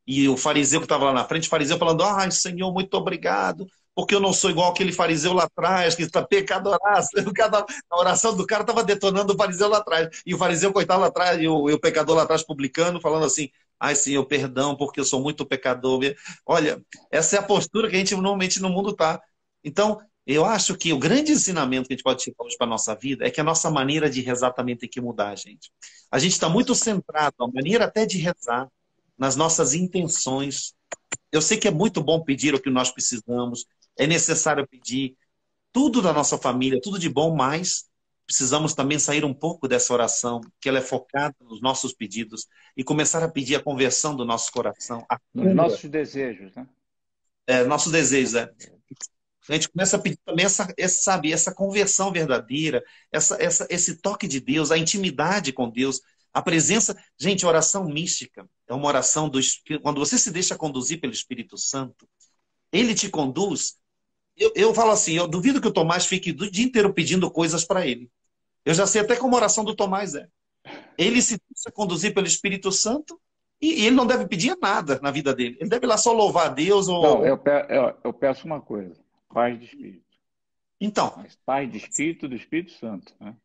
[SPEAKER 1] E o fariseu que estava lá na frente, o fariseu falando, ai, Senhor, muito obrigado, porque eu não sou igual aquele fariseu lá atrás, que está pecadoraço. A oração do cara estava detonando o fariseu lá atrás. E o fariseu, coitado lá atrás, e o pecador lá atrás publicando, falando assim, ai, Senhor, perdão, porque eu sou muito pecador. Olha, essa é a postura que a gente normalmente no mundo está. Então, eu acho que o grande ensinamento que a gente pode tirar hoje para a nossa vida é que a nossa maneira de rezar também tem que mudar, gente. A gente está muito centrado, a maneira até de rezar, nas nossas intenções. Eu sei que é muito bom pedir o que nós precisamos, é necessário pedir tudo da nossa família, tudo de bom, mas precisamos também sair um pouco dessa oração, que ela é focada nos nossos pedidos, e começar a pedir a conversão do nosso coração.
[SPEAKER 2] Nos nossos desejos, né?
[SPEAKER 1] Nossos desejos, A gente começa a pedir também essa conversão verdadeira, esse toque de Deus, a intimidade com Deus, a presença. Gente, oração mística é uma oração do Espírito. Quando você se deixa conduzir pelo Espírito Santo, ele te conduz. Eu falo assim, eu duvido que o Tomás fique o dia inteiro pedindo coisas para ele. Eu já sei até como a oração do Tomás é. ele se deixa conduzir pelo Espírito Santo e ele não deve pedir nada na vida dele. Ele deve lá só louvar a Deus
[SPEAKER 2] Não,
[SPEAKER 1] ou...
[SPEAKER 2] eu peço uma coisa, paz de espírito.
[SPEAKER 1] Então,
[SPEAKER 2] Mas paz de espírito do Espírito Santo, né?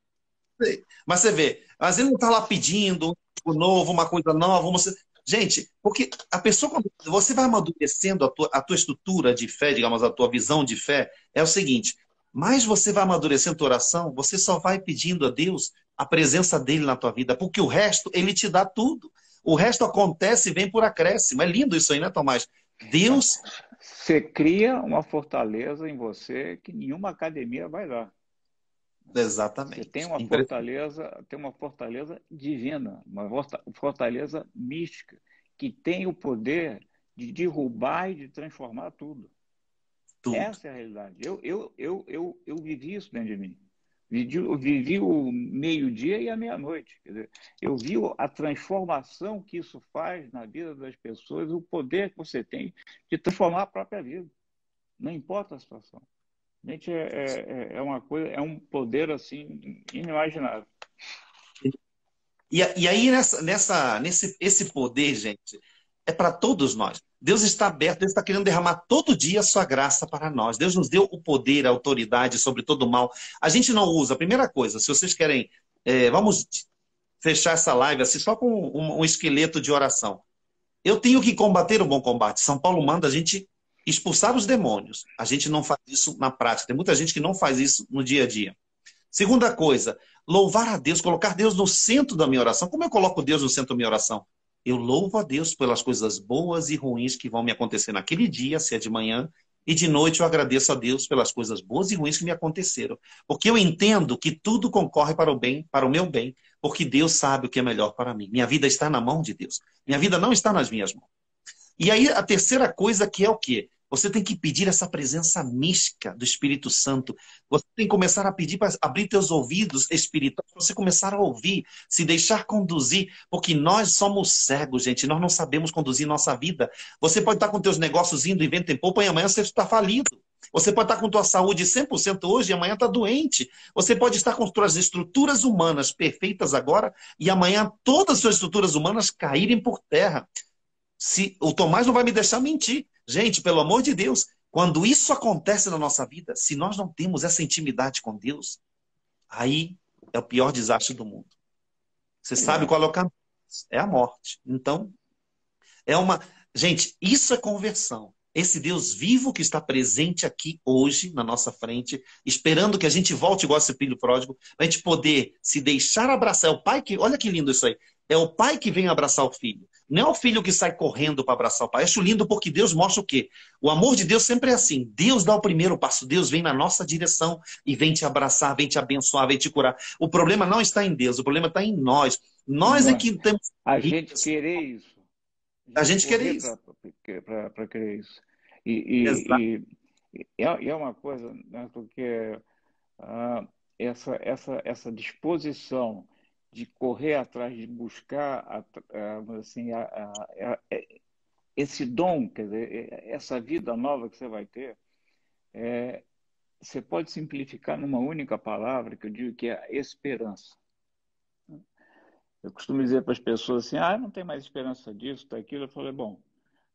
[SPEAKER 1] mas você vê, às vezes ele não está lá pedindo algo novo, uma coisa nova. Gente, porque a pessoa, quando você vai amadurecendo a tua estrutura de fé, digamos, a tua visão de fé, é o seguinte: mais você vai amadurecendo a tua oração, você só vai pedindo a Deus a presença dele na tua vida, porque o resto, ele te dá tudo. O resto acontece e vem por acréscimo. É lindo isso aí, né, Tomás? Deus,
[SPEAKER 2] Você cria uma fortaleza em você que nenhuma academia vai dar. Você
[SPEAKER 1] exatamente.
[SPEAKER 2] tem uma fortaleza divina, uma fortaleza mística, que tem o poder de derrubar e de transformar tudo.
[SPEAKER 1] Tudo.
[SPEAKER 2] Essa é a realidade. Eu vivi isso dentro de mim. Eu vivi o meio-dia e a meia-noite. Eu vi a transformação que isso faz na vida das pessoas, o poder que você tem de transformar a própria vida. Não importa a situação. Gente, é uma coisa, é um poder assim inimaginável.
[SPEAKER 1] E aí, esse poder, gente, é para todos nós. Deus está aberto, Deus está querendo derramar todo dia a sua graça para nós. Deus nos deu o poder, a autoridade sobre todo o mal. A gente não usa. A primeira coisa, se vocês querem, vamos fechar essa live assim, só com um esqueleto de oração. Eu tenho que combater o bom combate. São Paulo manda a gente expulsar os demônios. A gente não faz isso na prática. Tem muita gente que não faz isso no dia a dia. Segunda coisa, louvar a Deus, colocar Deus no centro da minha oração. Como eu coloco Deus no centro da minha oração? Eu louvo a Deus pelas coisas boas e ruins que vão me acontecer naquele dia, se é de manhã, e de noite eu agradeço a Deus pelas coisas boas e ruins que me aconteceram. Porque eu entendo que tudo concorre para o bem, para o meu bem, porque Deus sabe o que é melhor para mim. Minha vida está na mão de Deus. Minha vida não está nas minhas mãos. E aí a terceira coisa que é o quê? Você tem que pedir essa presença mística do Espírito Santo. Você tem que começar a pedir para abrir teus ouvidos espirituais, para você começar a ouvir, se deixar conduzir, porque nós somos cegos, gente, nós não sabemos conduzir nossa vida. Você pode estar com teus negócios indo em vento em popa e amanhã você está falido. Você pode estar com tua saúde 100% hoje e amanhã está doente. Você pode estar com suas estruturas humanas perfeitas agora e amanhã todas as suas estruturas humanas caírem por terra. O Tomás não vai me deixar mentir. Gente, pelo amor de Deus, quando isso acontece na nossa vida, se nós não temos essa intimidade com Deus, aí é o pior desastre do mundo. Você sabe qual é o caminho? É a morte. Então, é uma... Gente, isso é conversão. Esse Deus vivo que está presente aqui hoje, na nossa frente, esperando que a gente volte igual esse filho pródigo, para a gente poder se deixar abraçar. É o pai que... Olha que lindo isso aí. É o pai que vem abraçar o filho. Não é o filho que sai correndo para abraçar o pai. Acho lindo porque Deus mostra o quê? O amor de Deus sempre é assim. Deus dá o primeiro passo. Deus vem na nossa direção e vem te abraçar, vem te abençoar, vem te curar. O problema não está em Deus, o problema está em nós. Nós é que temos...
[SPEAKER 2] A gente querer isso.
[SPEAKER 1] A gente querer
[SPEAKER 2] correr
[SPEAKER 1] isso.
[SPEAKER 2] para querer isso.
[SPEAKER 1] Exato.
[SPEAKER 2] É uma coisa, né, porque essa disposição de correr atrás, de buscar assim, esse dom, quer dizer, essa vida nova que você vai ter, você pode simplificar numa única palavra, que eu digo que é a esperança. Eu costumo dizer para as pessoas assim, não tem mais esperança disso, daquilo. Eu falei, bom,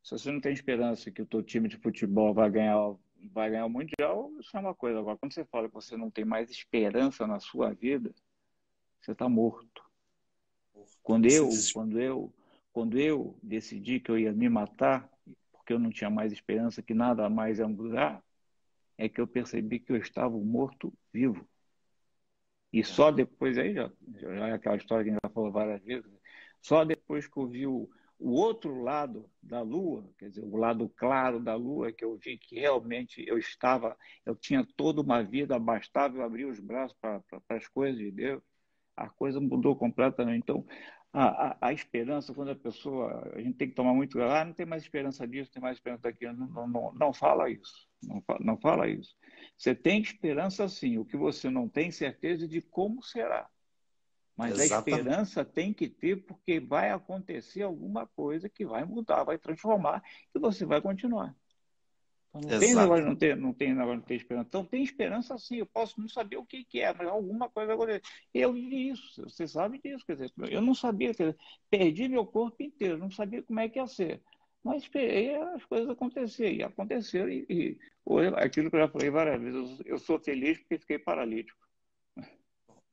[SPEAKER 2] se você não tem esperança que o teu time de futebol vai ganhar o Mundial, isso é uma coisa. Agora, quando você fala que você não tem mais esperança na sua vida, você está morto. Quando eu decidi que eu ia me matar, porque eu não tinha mais esperança, que nada mais ia mudar, é que eu percebi que eu estava morto vivo. E só depois, aí já é aquela história que a gente já falou várias vezes, só depois que eu vi o outro lado da Lua, quer dizer, o lado claro da Lua, que eu vi que realmente eu tinha toda uma vida, bastava eu abrir os braços para as coisas de Deus, a coisa mudou completamente. Então, a esperança, quando a gente tem que tomar muito, não tem mais esperança disso, não tem mais esperança daquilo, não fala isso, não fala isso. Você tem esperança sim, o que você não tem certeza de como será. Mas a
[SPEAKER 1] Exatamente.
[SPEAKER 2] esperança tem que ter, porque vai acontecer alguma coisa que vai mudar, vai transformar, e você vai continuar. Então, não tem negócio
[SPEAKER 1] Exato.
[SPEAKER 2] de não tem negócio de ter esperança. Então, tem esperança sim, eu posso não saber o que que é, mas alguma coisa acontece. Eu vivi isso, você sabe disso, quer dizer, eu não sabia, quer dizer, perdi meu corpo inteiro, não sabia como é que ia ser. Mas esperei as coisas acontecerem, e aconteceram, e hoje, aquilo que eu já falei várias vezes, eu sou feliz porque fiquei paralítico.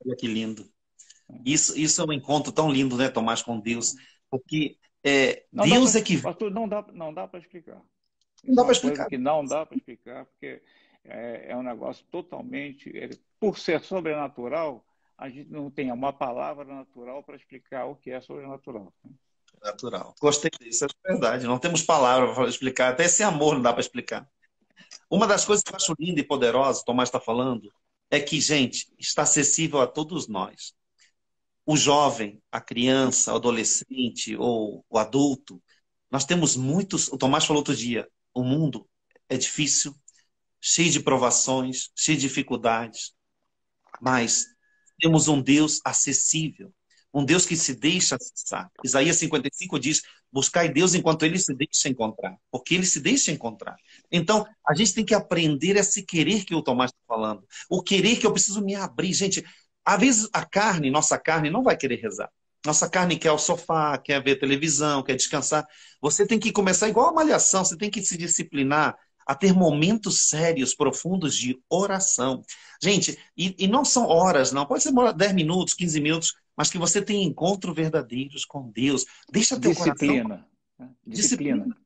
[SPEAKER 1] Olha que lindo. Isso é um encontro tão lindo, né, Tomás, com Deus, porque
[SPEAKER 2] Não dá
[SPEAKER 1] Deus
[SPEAKER 2] para,
[SPEAKER 1] é que
[SPEAKER 2] pastor, não dá para explicar.
[SPEAKER 1] não
[SPEAKER 2] Isso
[SPEAKER 1] dá
[SPEAKER 2] é
[SPEAKER 1] para
[SPEAKER 2] uma coisa
[SPEAKER 1] explicar.
[SPEAKER 2] que não dá para explicar, porque é um negócio totalmente. Por ser sobrenatural, a gente não tem uma palavra natural para explicar o que é sobrenatural.
[SPEAKER 1] Natural. Gostei disso, é verdade. Não temos palavra para explicar. Até esse amor não dá para explicar. Uma das coisas que eu acho linda e poderosa, o Tomás está falando, é que, gente, está acessível a todos nós. O jovem, a criança, o adolescente ou o adulto, nós temos muitos. O Tomás falou outro dia: o mundo é difícil, cheio de provações, cheio de dificuldades, mas temos um Deus acessível, um Deus que se deixa acessar. Isaías 55 diz: buscai Deus enquanto ele se deixa encontrar, porque ele se deixa encontrar. Então, a gente tem que aprender esse querer que o Tomás está falando, o querer que eu preciso me abrir. Gente, às vezes a carne, nossa carne, não vai querer rezar. Nossa carne quer o sofá, quer ver televisão, quer descansar. Você tem que começar igual a malhação, você tem que se disciplinar a ter momentos sérios, profundos de oração. Gente, e não são horas, não. Pode ser 10 minutos, 15 minutos, mas que você tenha encontros verdadeiros com Deus. Deixa teu coração
[SPEAKER 2] Disciplina. Né? Disciplina.
[SPEAKER 1] disciplina.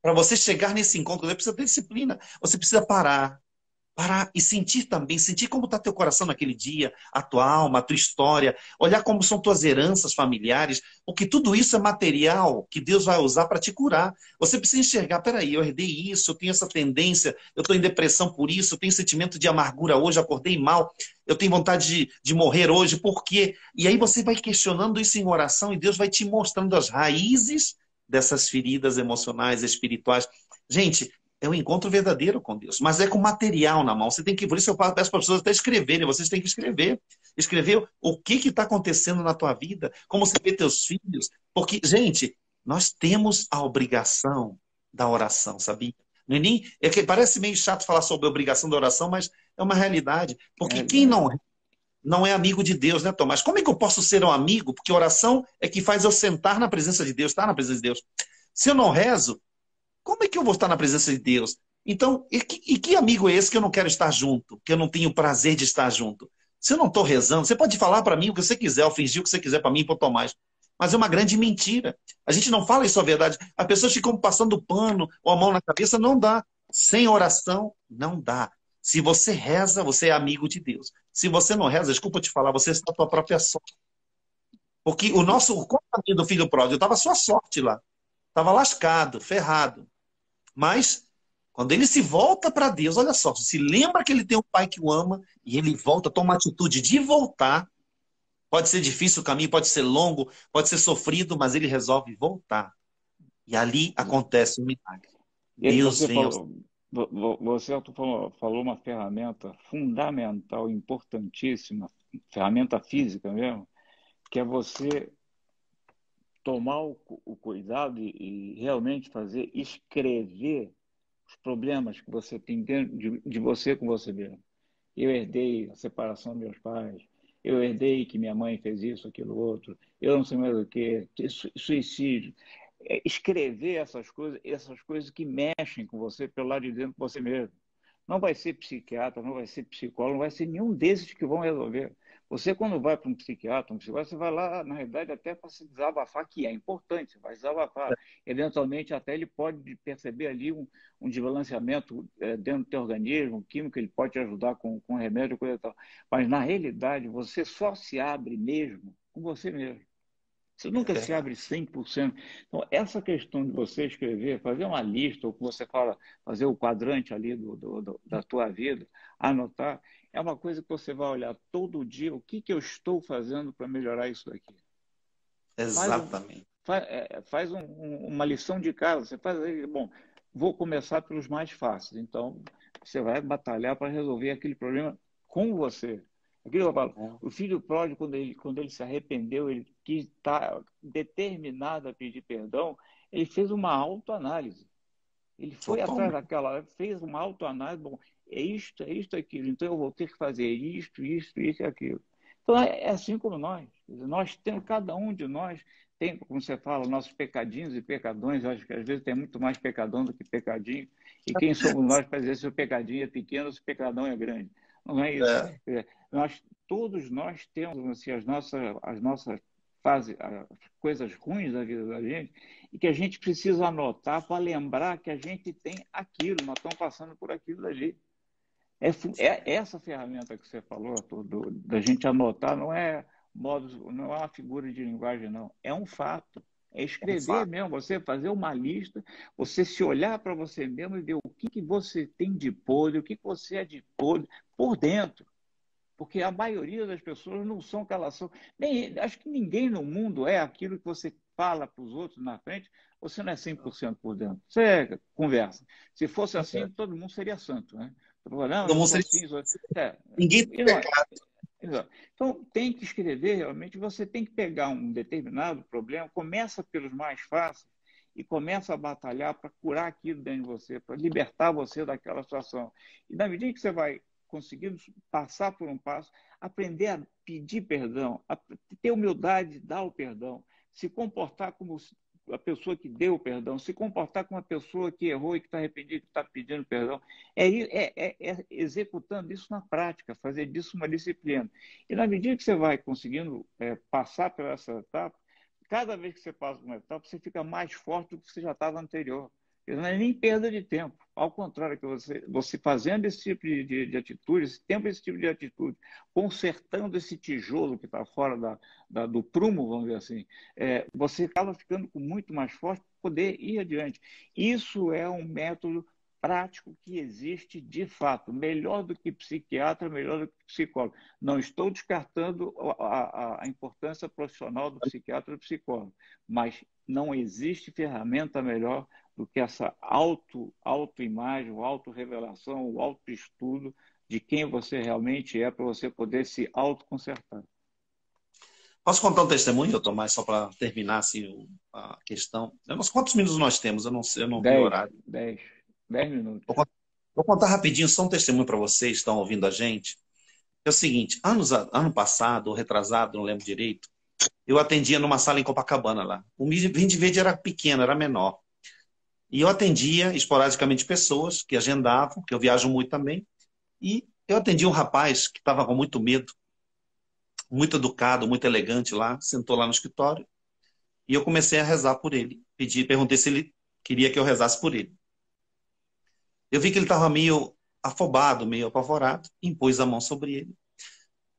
[SPEAKER 1] Para você chegar nesse encontro, você precisa ter disciplina. Você precisa parar e sentir também, sentir como está teu coração naquele dia, a tua alma, a tua história, olhar como são tuas heranças familiares, porque tudo isso é material que Deus vai usar para te curar. Você precisa enxergar, peraí, eu herdei isso, eu tenho essa tendência, eu estou em depressão por isso, eu tenho sentimento de amargura hoje, acordei mal, eu tenho vontade de morrer hoje, por quê? E aí você vai questionando isso em oração e Deus vai te mostrando as raízes dessas feridas emocionais, espirituais. Gente, é um encontro verdadeiro com Deus, mas é com material na mão. Você tem que, por isso eu peço para as pessoas até escreverem, vocês têm que escrever. Escrever o que está acontecendo na tua vida, como você vê teus filhos. Porque, gente, nós temos a obrigação da oração, sabia? Não é nem, é que parece meio chato falar sobre a obrigação da oração, mas é uma realidade. Porque quem
[SPEAKER 2] Realidade.
[SPEAKER 1] não é amigo de Deus, né, Tomás? Como é que eu posso ser um amigo? Porque oração é que faz eu sentar na presença de Deus, estar na presença de Deus. Se eu não rezo, como é que eu vou estar na presença de Deus? Então, e que amigo é esse que eu não quero estar junto? Que eu não tenho prazer de estar junto? Se eu não estou rezando, você pode falar para mim o que você quiser, ou fingir o que você quiser para mim e para o Tomás. Mas é uma grande mentira. A gente não fala isso a verdade. As pessoas ficam passando pano ou a mão na cabeça, não dá. Sem oração, não dá. Se você reza, você é amigo de Deus. Se você não reza, desculpa te falar, você está a tua própria sorte. Porque o caminho do filho pródigo, estava a sua sorte lá. Estava lascado, ferrado. Mas, quando ele se volta para Deus, olha só, se lembra que ele tem um pai que o ama e ele volta, toma a atitude de voltar. Pode ser difícil o caminho, pode ser longo, pode ser sofrido, mas ele resolve voltar. E ali acontece um milagre.
[SPEAKER 2] E
[SPEAKER 1] Deus
[SPEAKER 2] você
[SPEAKER 1] vem ao...
[SPEAKER 2] falou, você falou uma ferramenta fundamental, importantíssima, ferramenta física mesmo, que é você tomar o cuidado e realmente fazer, escrever os problemas que você tem dentro de você com você mesmo. Eu herdei a separação dos meus pais, eu herdei que minha mãe fez isso, aquilo, outro, eu não sei mais o que, suicídio. Escrever essas coisas que mexem com você pelo lado de dentro de você mesmo. Não vai ser psiquiatra, não vai ser psicólogo, não vai ser nenhum desses que vão resolver. Você, quando vai para um psiquiatra, um psicólogo, você vai lá, na realidade, até para se desabafar, que é importante, você vai desabafar. Eventualmente, até ele pode perceber ali um desbalanceamento dentro do teu organismo, um químico, ele pode te ajudar com remédio, coisa e tal. Mas, na realidade, você só se abre mesmo com você mesmo. Você
[SPEAKER 1] É
[SPEAKER 2] nunca se
[SPEAKER 1] verdade.
[SPEAKER 2] abre 100%. Então, essa questão de você escrever, fazer uma lista, ou que você fala, fazer o quadrante ali da tua vida, anotar, é uma coisa que você vai olhar todo dia, o que eu estou fazendo para melhorar isso daqui. Faz, um,
[SPEAKER 1] Exatamente.
[SPEAKER 2] uma lição de casa, você faz aí, bom, vou começar pelos mais fáceis. Então, você vai batalhar para resolver aquele problema com você. Aquilo que eu falo, o filho pródigo, quando ele se arrependeu, ele quis estar determinado a pedir perdão, ele fez uma autoanálise. Ele foi atrás
[SPEAKER 1] Totalmente.
[SPEAKER 2] daquela, fez uma autoanálise, bom, é isto, aquilo, então eu vou ter que fazer isto, isto, isso e aquilo. Então é assim como nós. Quer dizer, nós temos, cada um de nós tem, como você fala, nossos pecadinhos e pecadões. Eu acho que às vezes tem muito mais pecadão do que pecadinho. E quem somos nós para dizer se o pecadinho é pequeno ou se o pecadão é grande? Não é isso.
[SPEAKER 1] É,
[SPEAKER 2] Quer dizer, todos nós temos assim, as nossas fases, as coisas ruins da vida da gente, e que a gente precisa anotar para lembrar que a gente tem aquilo, nós estamos passando por aquilo dali. É essa ferramenta que você falou, da gente anotar, não é uma figura de linguagem, não. É um fato. É
[SPEAKER 1] é um
[SPEAKER 2] escrever
[SPEAKER 1] fato.
[SPEAKER 2] mesmo, você fazer uma lista, você se olhar para você mesmo e ver o que você tem de podre, o que você é de podre por dentro. Porque a maioria das pessoas não são o que elas são. Acho que ninguém no mundo é aquilo que você fala para os outros na frente, você não é 100% por dentro. Você conversa. Se fosse assim, todo mundo seria santo, né? Não,
[SPEAKER 1] Todo
[SPEAKER 2] eu
[SPEAKER 1] mundo
[SPEAKER 2] sou
[SPEAKER 1] seria...
[SPEAKER 2] assim. É,
[SPEAKER 1] Ninguém tem
[SPEAKER 2] e não é.
[SPEAKER 1] pecado.
[SPEAKER 2] Exato. Então, tem que escrever, realmente, você tem que pegar um determinado problema, começa pelos mais fáceis e começa a batalhar para curar aquilo dentro de você, para libertar você daquela situação. E na medida que você vai conseguindo passar por um passo, aprender a pedir perdão, a ter humildade de dar o perdão, se comportar como a pessoa que deu o perdão, se comportar como uma pessoa que errou e que está arrependido, que está pedindo perdão, é executando isso na prática, fazer disso uma disciplina. E na medida que você vai conseguindo passar por essa etapa, cada vez que você passa por uma etapa, você fica mais forte do que você já estava anterior. Não é nem perda de tempo. Ao contrário, que você fazendo esse tipo de atitude, esse tipo de atitude, consertando esse tijolo que está fora do prumo, vamos dizer assim, você acaba ficando com muito mais forte para poder ir adiante. Isso é um método prático que existe de fato, melhor do que psiquiatra, melhor do que psicólogo. Não estou descartando a importância profissional do psiquiatra e do psicólogo, mas não existe ferramenta melhor do que essa autoimagem, autorrevelação, o autoestudo de quem você realmente é para você poder se autoconsertar.
[SPEAKER 1] Posso contar um testemunho, Tomás, só para terminar assim, a questão? Eu não sei quantos minutos nós temos, eu não sei, eu não vi o
[SPEAKER 2] 10,
[SPEAKER 1] horário.
[SPEAKER 2] 10, 10 minutos.
[SPEAKER 1] Vou contar rapidinho, só um testemunho para vocês que estão ouvindo a gente. É o seguinte, ano passado, ou retrasado, não lembro direito, eu atendia numa sala em Copacabana lá. O Vim de Verde era pequeno, era menor. E eu atendia esporadicamente pessoas que agendavam, que eu viajo muito também. E eu atendia um rapaz que estava com muito medo, muito educado, muito elegante lá, sentou lá no escritório. E eu comecei a rezar por ele. Perguntei se ele queria que eu rezasse por ele. Eu vi que ele estava meio afobado, meio apavorado, impus a mão sobre ele.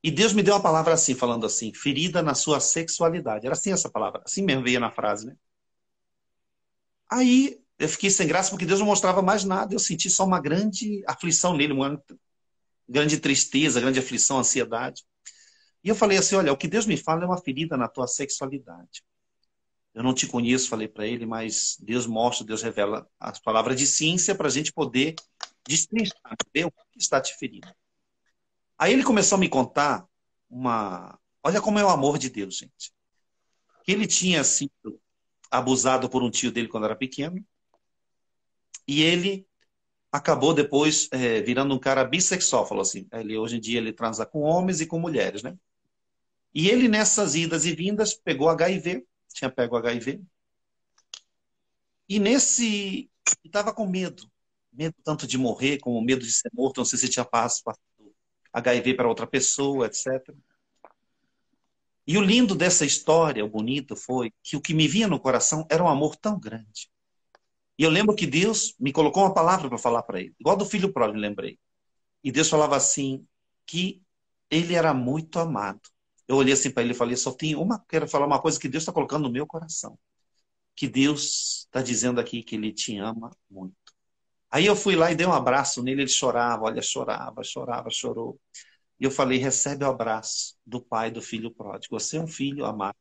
[SPEAKER 1] E Deus me deu uma palavra assim, falando assim, ferida na sua sexualidade. Era assim essa palavra, assim mesmo veio na frase, né? Aí eu fiquei sem graça porque Deus não mostrava mais nada. Eu senti só uma grande aflição nele, uma grande tristeza, grande aflição, ansiedade. E eu falei assim, olha, o que Deus me fala é uma ferida na tua sexualidade. Eu não te conheço, falei para ele, mas Deus mostra, Deus revela as palavras de ciência para a gente poder destrinchar, ver o que está te ferindo. Aí ele começou a me contar uma... Olha como é o amor de Deus, gente. Que ele tinha sido abusado por um tio dele quando era pequeno e ele acabou depois virando um cara bissexual, falou assim. Hoje em dia ele transa com homens e com mulheres, né? E ele nessas idas e vindas pegou HIV, tinha pego HIV, e nesse estava com medo. Medo tanto de morrer, como medo de ser morto, não sei se tinha passado HIV para outra pessoa, etc. E o lindo dessa história, o bonito, foi que o que me vinha no coração era um amor tão grande. E eu lembro que Deus me colocou uma palavra para falar para ele, igual do filho pródigo, lembrei. E Deus falava assim, que ele era muito amado. Eu olhei assim para ele e falei, só tenho quero falar uma coisa que Deus está colocando no meu coração. Que Deus está dizendo aqui que ele te ama muito. Aí eu fui lá e dei um abraço nele, ele chorava, olha, chorava, chorava, chorou. E eu falei, recebe o abraço do pai do filho pródigo. Você é um filho amado.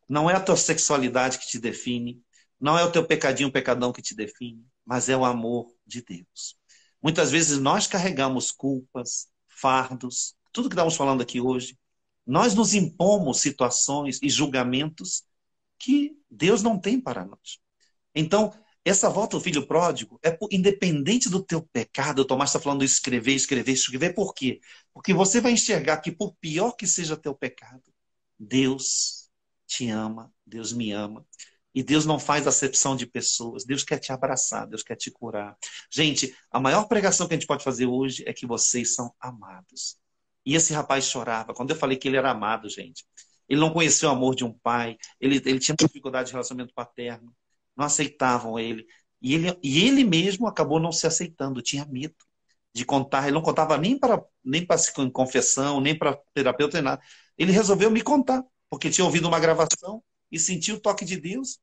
[SPEAKER 1] Não é a tua sexualidade que te define, não é o teu pecadinho, pecadão que te define, mas é o amor de Deus. Muitas vezes nós carregamos culpas, fardos, tudo que estamos falando aqui hoje. Nós nos impomos situações e julgamentos que Deus não tem para nós. Então, Essa volta ao filho pródigo é independente do teu pecado. O Tomás está falando de escrever, escrever, escrever. Por quê? Porque você vai enxergar que, por pior que seja teu pecado, Deus te ama, Deus me ama. E Deus não faz acepção de pessoas. Deus quer te abraçar, Deus quer te curar. Gente, a maior pregação que a gente pode fazer hoje é que vocês são amados. E esse rapaz chorava. Quando eu falei que ele era amado, gente, ele não conheceu o amor de um pai, ele tinha dificuldade de relacionamento paterno, não aceitavam ele. E ele mesmo acabou não se aceitando, tinha medo de contar. Ele não contava nem para confissão, nem para terapeuta, nem nada. Ele resolveu me contar, porque tinha ouvido uma gravação e sentiu o toque de Deus.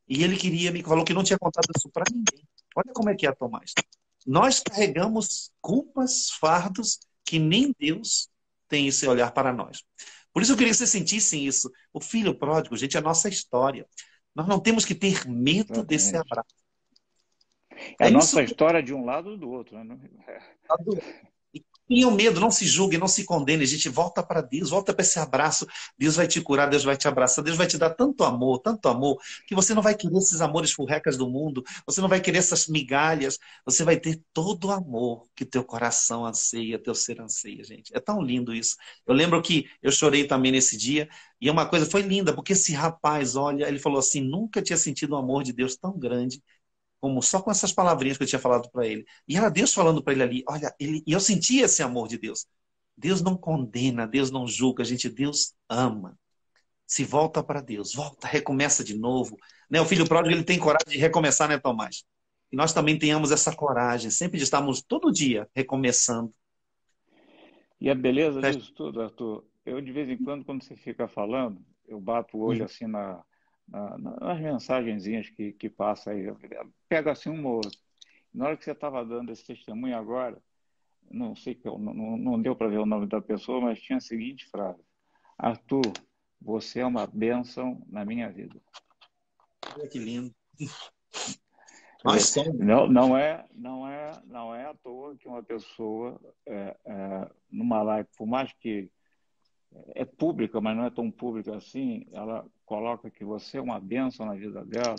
[SPEAKER 1] E ele falou que não tinha contado isso para ninguém. Olha como é que é, Tomás. Nós carregamos culpas, fardos, que nem Deus tem esse olhar para nós. Por isso eu queria que vocês sentissem isso. O filho pródigo, gente, é a nossa história. Nós não temos que ter medo desse
[SPEAKER 2] Exatamente.
[SPEAKER 1] abraço.
[SPEAKER 2] É a
[SPEAKER 1] É isso
[SPEAKER 2] nossa
[SPEAKER 1] que
[SPEAKER 2] história de um lado ou do outro, né?
[SPEAKER 1] e tenham medo, não se julguem, não se condenem. A gente volta para Deus, volta para esse abraço. Deus vai te curar, Deus vai te abraçar, Deus vai te dar tanto amor, que você não vai querer esses amores furrecas do mundo, você não vai querer essas migalhas, você vai ter todo o amor que teu coração anseia, teu ser anseia, gente. É tão lindo isso. Eu lembro que eu chorei também nesse dia, e uma coisa foi linda, porque esse rapaz, olha, ele falou assim, nunca tinha sentido um amor de Deus tão grande, como só com essas palavrinhas que eu tinha falado para ele. E era Deus falando para ele ali, olha, e eu sentia esse amor de Deus. Deus não condena, Deus não julga, gente, Deus ama. Se volta para Deus, volta, recomeça de novo. Né? O filho pródigo, ele tem coragem de recomeçar, né, Tomás? E nós também tenhamos essa coragem, sempre de estarmos todo dia recomeçando.
[SPEAKER 2] E a beleza disso tudo, Arthur, eu de vez em quando você fica falando, eu bato o olho assim nas mensagenzinhas que passa aí, eu pego assim uma ou outra. Na hora que você estava dando esse testemunho agora, não sei, não deu para ver o nome da pessoa, mas tinha a seguinte frase: Arthur, você é uma bênção na minha vida.
[SPEAKER 1] Olha que lindo.
[SPEAKER 2] Nós
[SPEAKER 1] somos.
[SPEAKER 2] não é à toa que uma pessoa, numa live, por mais que é pública, mas não é tão pública assim, ela coloca que você é uma bênção na vida dela.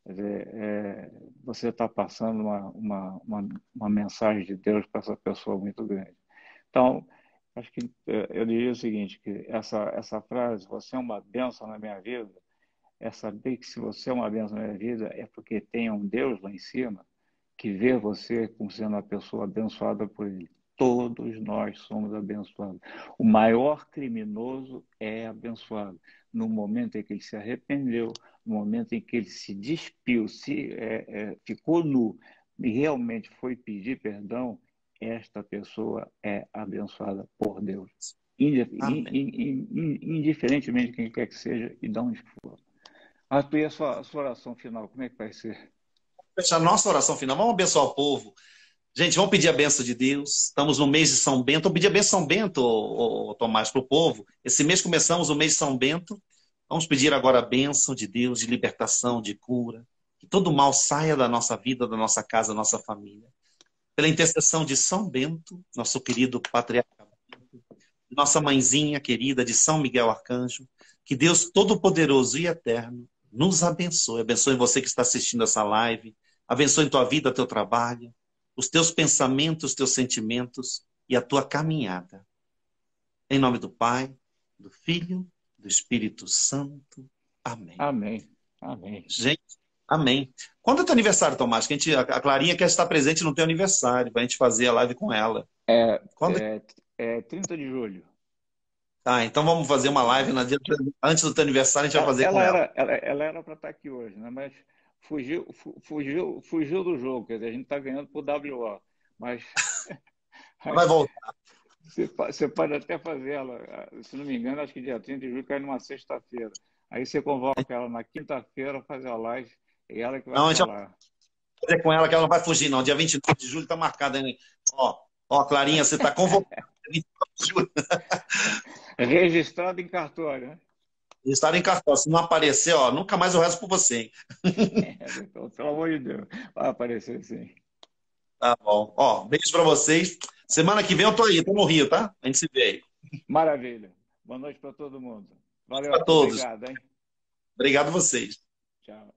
[SPEAKER 2] Quer dizer, você está passando uma mensagem de Deus para essa pessoa muito grande. Então, acho que eu diria o seguinte, que essa frase, você é uma bênção na minha vida, é saber que se você é uma bênção na minha vida, é porque tem um Deus lá em cima que vê você como sendo uma pessoa abençoada por Ele. Todos nós somos abençoados. O maior criminoso é abençoado. No momento em que ele se arrependeu, no momento em que ele se despiu, ficou nu e realmente foi pedir perdão, esta pessoa é abençoada por Deus. Indiferentemente de quem quer que seja e de onde for. Arthur, e a sua oração final, como é que vai ser?
[SPEAKER 1] Fechar nossa oração final, vamos abençoar o povo. Gente, vamos pedir a bênção de Deus. Estamos no mês de São Bento. Vamos pedir a bênção de São Bento, Tomás, para o povo. Esse mês começamos o mês de São Bento. Vamos pedir agora a bênção de Deus, de libertação, de cura. Que todo mal saia da nossa vida, da nossa casa, da nossa família. Pela intercessão de São Bento, nosso querido patriarca, nossa mãezinha querida de São Miguel Arcanjo, que Deus Todo-Poderoso e Eterno nos abençoe. Abençoe você que está assistindo essa live. Abençoe tua vida, teu trabalho, os teus pensamentos, os teus sentimentos e a tua caminhada. Em nome do Pai, do Filho, do Espírito Santo. Amém.
[SPEAKER 2] Amém. Amém.
[SPEAKER 1] Gente, amém. Quando é teu aniversário, Tomás? Que a Clarinha quer estar presente no teu aniversário, para a gente fazer a live com ela.
[SPEAKER 2] É 30 de julho.
[SPEAKER 1] Tá, então vamos fazer uma live antes do teu aniversário, a gente vai fazer com ela.
[SPEAKER 2] Ela era para estar aqui hoje, né? Mas fugiu do jogo. Quer dizer, a gente está ganhando por WO. Mas
[SPEAKER 1] Vai voltar.
[SPEAKER 2] você pode até fazer ela, se não me engano, acho que dia 30 de julho cai numa sexta-feira. Aí você convoca ela na quinta-feira, faz a live, e ela que vai falar.
[SPEAKER 1] Não, a gente vai fazer com ela que ela não vai fugir, não. Dia 29 de julho está marcado ainda. Ó, Clarinha, você está convocada. Dia 29 de julho.
[SPEAKER 2] Registrado em cartório, né?
[SPEAKER 1] Registrado em cartório. Se não aparecer, nunca mais eu rezo por você, hein?
[SPEAKER 2] Então, pelo amor de Deus, vai aparecer sim.
[SPEAKER 1] Tá bom. Beijo para vocês. Semana que vem eu tô aí, tô no Rio, tá? A gente se vê aí.
[SPEAKER 2] Maravilha. Boa noite para todo mundo. Valeu
[SPEAKER 1] para todos.
[SPEAKER 2] Obrigado, hein?
[SPEAKER 1] Obrigado a vocês.
[SPEAKER 2] Tchau.